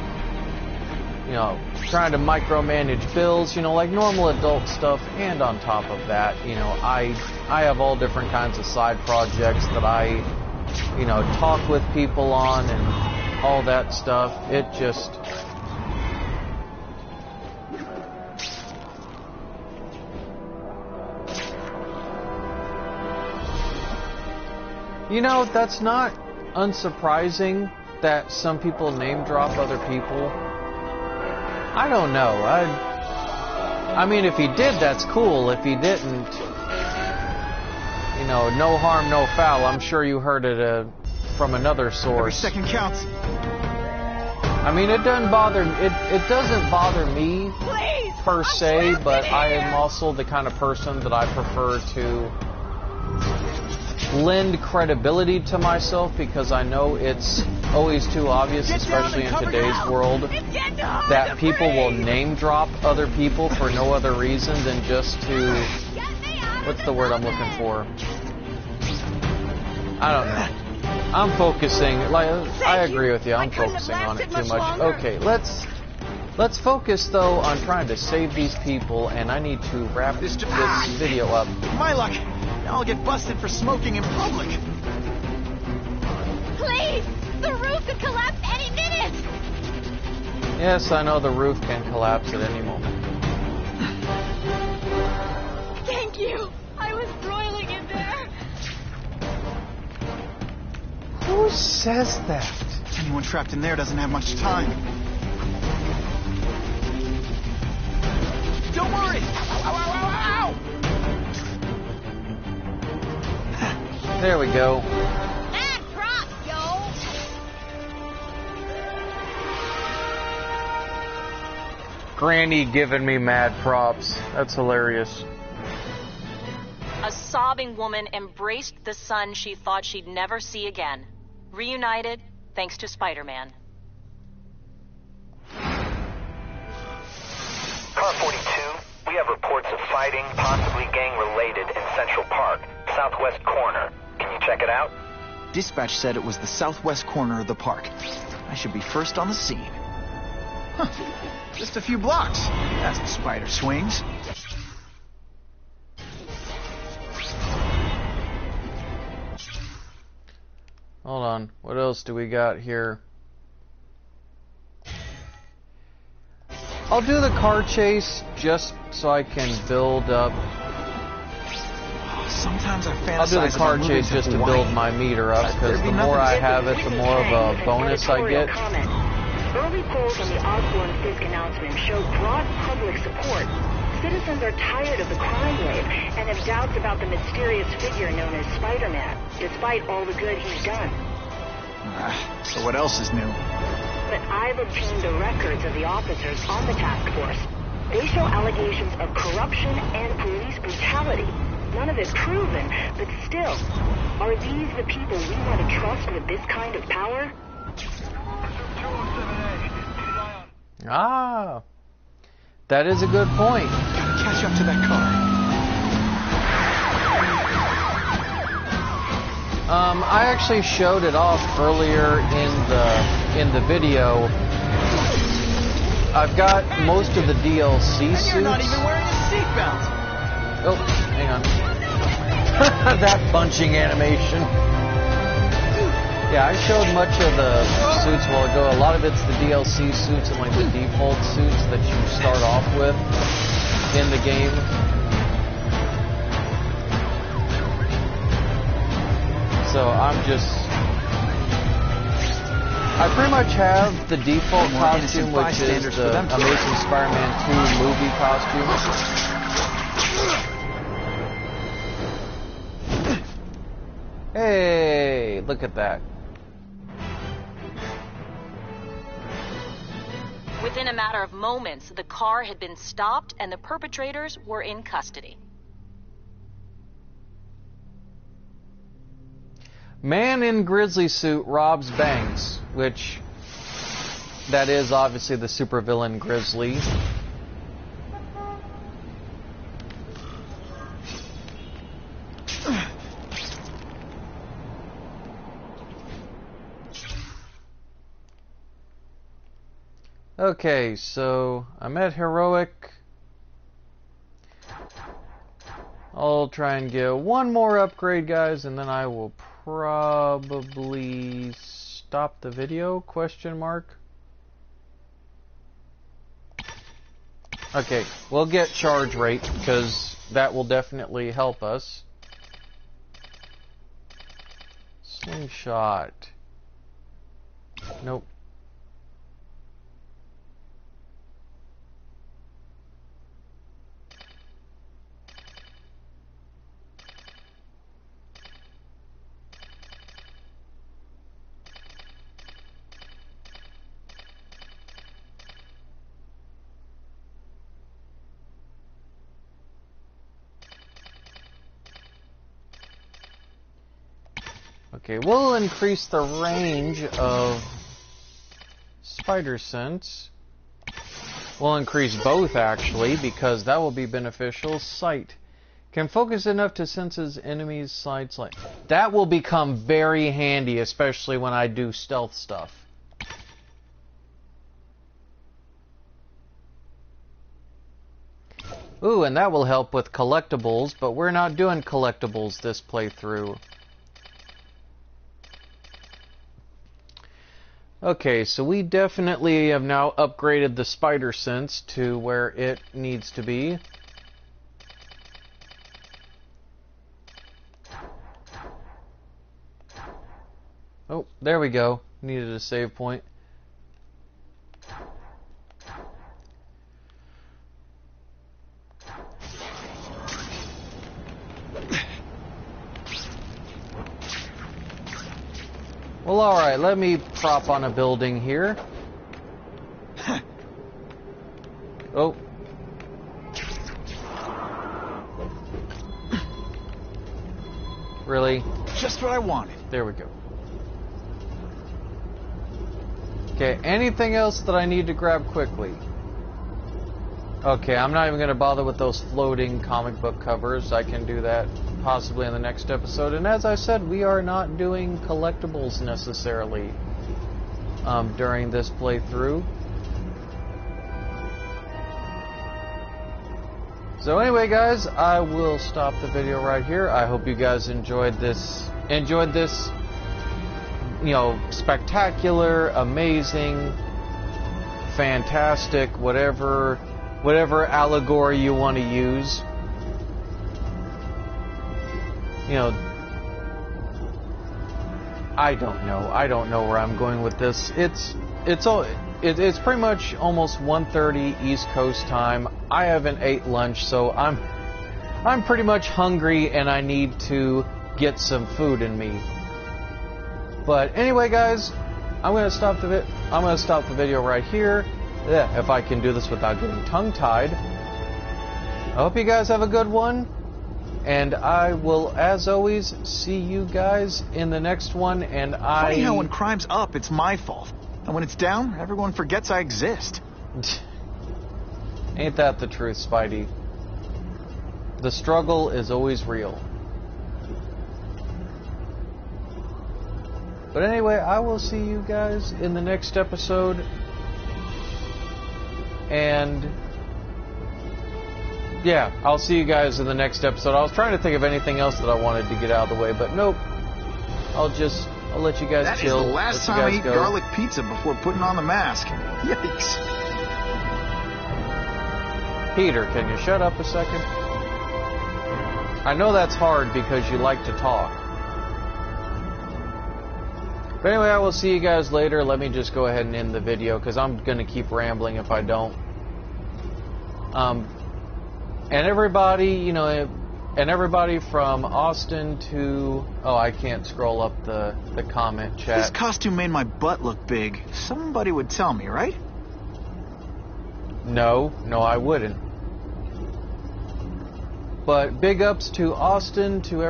trying to micromanage bills, like normal adult stuff. And on top of that, I have all different kinds of side projects that I, talk with people on and all that stuff. It just... that's not unsurprising that some people name drop other people. I don't know. I mean, if he did, that's cool. If he didn't, no harm, no foul. I'm sure you heard it from another source. Every second counts. I mean, it doesn't bother me per se, but I am also the kind of person that I prefer to lend credibility to myself, because I know it's always too obvious, especially in today's world, that people will name drop other people for no other reason than just to... What's the word I'm looking for? I don't know. I'm focusing... I agree with you. I'm focusing on it too much. Okay, let's focus, though, on trying to save these people, and I need to wrap this video up. My luck! Now I'll get busted for smoking in public. Please! The roof could collapse any minute! Yes, I know the roof can collapse at any moment. Thank you! I was broiling in there! Who says that? Anyone trapped in there doesn't have much time. Don't worry! Ow, ow, ow, ow, ow! There we go. Mad props, yo! Granny giving me mad props. That's hilarious. A sobbing woman embraced the son she thought she'd never see again. Reunited thanks to Spider-Man. Car 42, we have reports of fighting, possibly gang-related, in Central Park, southwest corner. Can you check it out? Dispatch said it was the southwest corner of the park. I should be first on the scene. Huh. Just a few blocks. That's the spider swings. Hold on. What else do we got here? I'll do the car chase just so I can build up. Sometimes I fantasize I'll do the car chase just to build my meter up, because the more I have it, the more of a bonus I get. Early polls on the Osborne Fisk announcement show broad public support. Citizens are tired of the crime wave and have doubts about the mysterious figure known as Spider-Man. Spider-Man, despite all the good he's done. So what else is new? But I've obtained the records of the officers on the task force. They show allegations of corruption and police brutality. None of it proven, but still, are these the people we want to trust with this kind of power? Ah, that is a good point. Gotta catch up to that car. I actually showed it off earlier in the video. I've got most of the DLC suits. You're not even wearing a seatbelt. Oh, hang on. That punching animation. Yeah, I showed much of the suits a while ago. A lot of it's the DLC suits and like the default suits that you start off with in the game. So I pretty much have the default costume, which is the Amazing Spider-Man 2 movie costume. Hey, look at that. Within a matter of moments, the car had been stopped and the perpetrators were in custody. Man in grizzly suit robs banks, which that is obviously the supervillain Grizzly. Okay, so I'm at Heroic. I'll try and get one more upgrade, guys, and then I will probably stop the video, question mark. Okay, we'll get charge rate, because that will definitely help us. Slingshot. Nope. Okay, we'll increase the range of spider sense. We'll increase both, actually, because that will be beneficial. Sight. Can focus enough to sense his enemy's sights. That will become very handy, especially when I do stealth stuff. Ooh, and that will help with collectibles, but we're not doing collectibles this playthrough. Okay, so we definitely have now upgraded the spider sense to where it needs to be. Oh, there we go. Needed a save point. Well, alright, let me prop on a building here. Oh. Really? Just what I wanted. There we go. Okay, anything else that I need to grab quickly? Okay, I'm not even going to bother with those floating comic book covers. I can do that possibly in the next episode. And as I said, we are not doing collectibles necessarily during this playthrough. So anyway, guys, I will stop the video right here. I hope you guys enjoyed this, you know, spectacular, amazing, fantastic, whatever allegory you want to use. You know, I don't know where I'm going with this. It's pretty much almost 1:30 East Coast time. I haven't ate lunch, so I'm pretty much hungry, and I need to get some food in me. But anyway, guys, I'm gonna stop the video right here. Yeah, if I can do this without getting tongue-tied. I hope you guys have a good one, and I will, as always, see you guys in the next one. And Funny how when crime's up, it's my fault, and when it's down, everyone forgets I exist. Ain't that the truth, Spidey? The struggle is always real. But anyway, I will see you guys in the next episode. And yeah, I'll see you guys in the next episode. I was trying to think of anything else that I wanted to get out of the way, but nope. I'll let you guys chill. That is the last time I ate garlic pizza before putting on the mask. Yikes. Peter, can you shut up a second? I know that's hard because you like to talk. But anyway, I will see you guys later. Let me just go ahead and end the video because I'm going to keep rambling if I don't. And everybody, you know, and everybody from Austin to... Oh, I can't scroll up the comment chat. This costume made my butt look big. Somebody would tell me, right? No, I wouldn't. But big ups to Austin, to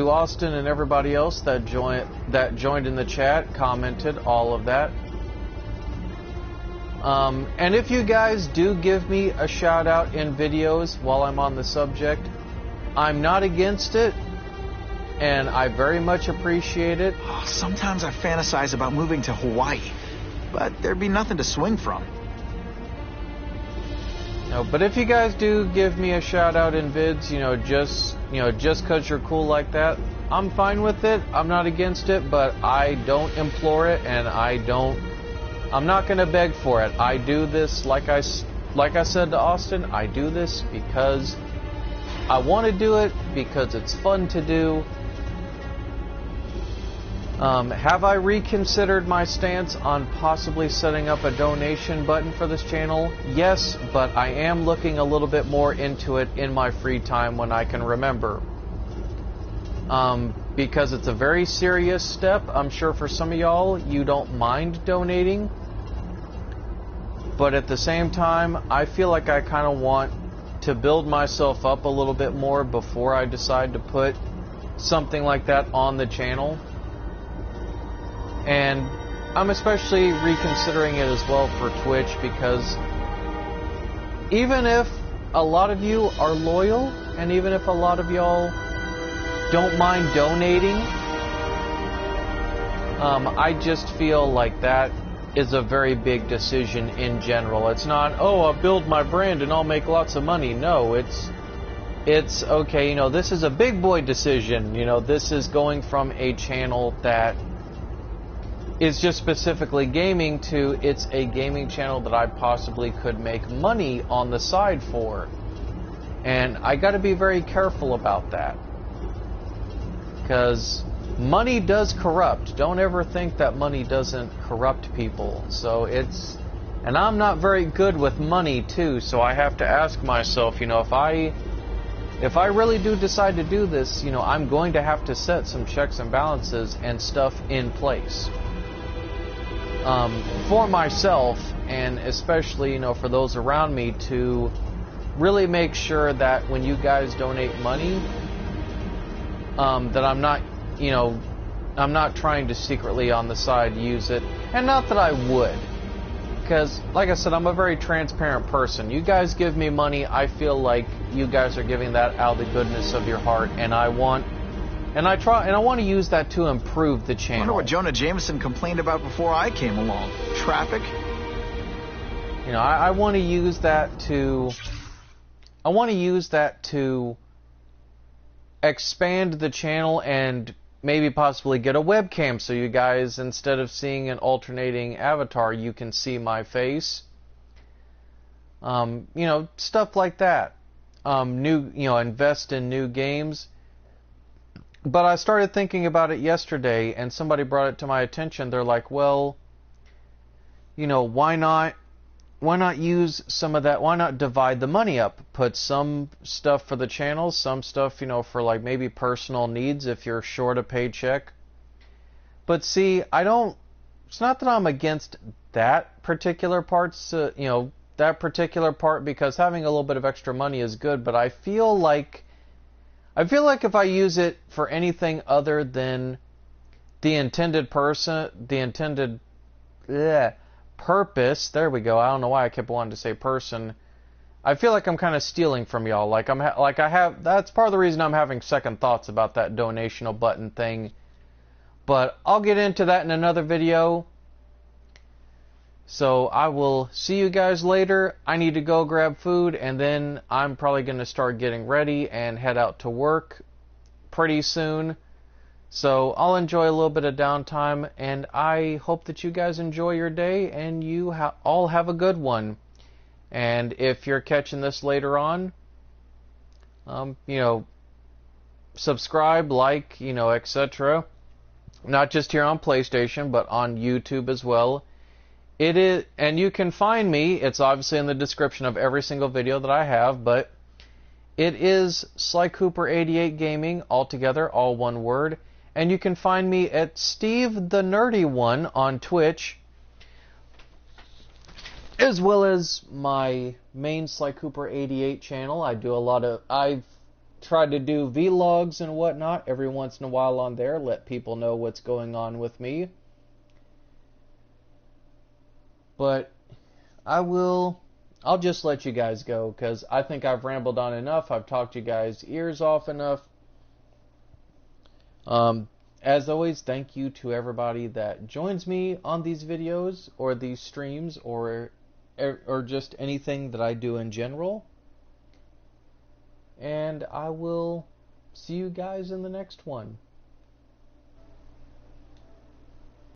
Austin and everybody else that joined in the chat, commented, all of that. And if you guys do give me a shout out in videos while I'm on the subject, I'm not against it, and I very much appreciate it. Sometimes I fantasize about moving to Hawaii, but there'd be nothing to swing from. No, but if you guys do give me a shout out in vids, just because you're cool like that, I'm fine with it. I'm not against it, but I don't implore it, and I'm not going to beg for it. I do this, like I said to Austin, I do this because I want to do it, because it's fun to do. Have I reconsidered my stance on possibly setting up a donation button for this channel? Yes, but I am looking a little bit more into it in my free time when I can remember. Because it's a very serious step. I'm sure for some of y'all, you don't mind donating. But at the same time, I feel like I kind of want to build myself up a little bit more before I decide to put something like that on the channel. And I'm especially reconsidering it as well for Twitch, because even if a lot of you are loyal, and even if a lot of y'all don't mind donating, I just feel like that is a very big decision in general. It's not, oh, I'll build my brand and I'll make lots of money. No, it's okay, this is a big boy decision. This is going from a channel that is just specifically gaming to it's a gaming channel that I possibly could make money on the side for. And I got to be very careful about that, because money does corrupt. Don't ever think that money doesn't corrupt people. So and I'm not very good with money too, so I have to ask myself, if I really do decide to do this, I'm going to have to set some checks and balances and stuff in place. For myself, and especially, for those around me, to really make sure that when you guys donate money, that I'm not trying to secretly on the side use it. And not that I would, because, like I said, I'm a very transparent person. You guys give me money, I feel like you guys are giving that out of the goodness of your heart, and I want to use that to improve the channel. I wonder what Jonah Jameson complained about before I came along. Traffic? I want to use that to... expand the channel and maybe possibly get a webcam so you guys, instead of seeing an alternating avatar, you can see my face. Stuff like that. Invest in new games. But I started thinking about it yesterday, and somebody brought it to my attention. They're like, well, why not use some of that? Why not divide the money up? Put some stuff for the channel, some stuff, for like maybe personal needs if you're short a paycheck. But see, it's not that I'm against that particular parts, that particular part, because having a little bit of extra money is good, but I feel like if I use it for anything other than the intended purpose, there we go. I don't know why I kept wanting to say person. I feel like I'm kind of stealing from y'all. That's part of the reason I'm having second thoughts about that donational button thing. But I'll get into that in another video. So I will see you guys later. I need to go grab food, and then I'm probably going to start getting ready and head out to work pretty soon. So I'll enjoy a little bit of downtime, and I hope that you guys enjoy your day, and you all have a good one. And if you're catching this later on, subscribe, like, etc. Not just here on PlayStation, but on YouTube as well. It is, and you can find me, it's obviously in the description of every single video that I have, but it is Sly Cooper 88 Gaming, altogether, all one word. And you can find me at Steve the Nerdy One on Twitch, as well as my main Sly Cooper 88 channel. I've tried to do vlogs and whatnot every once in a while on there, let people know what's going on with me. But I'll just let you guys go, because I think I've rambled on enough. I've talked you guys' ears off enough. As always, thank you to everybody that joins me on these videos, or these streams, or just anything that I do in general. And I will see you guys in the next one.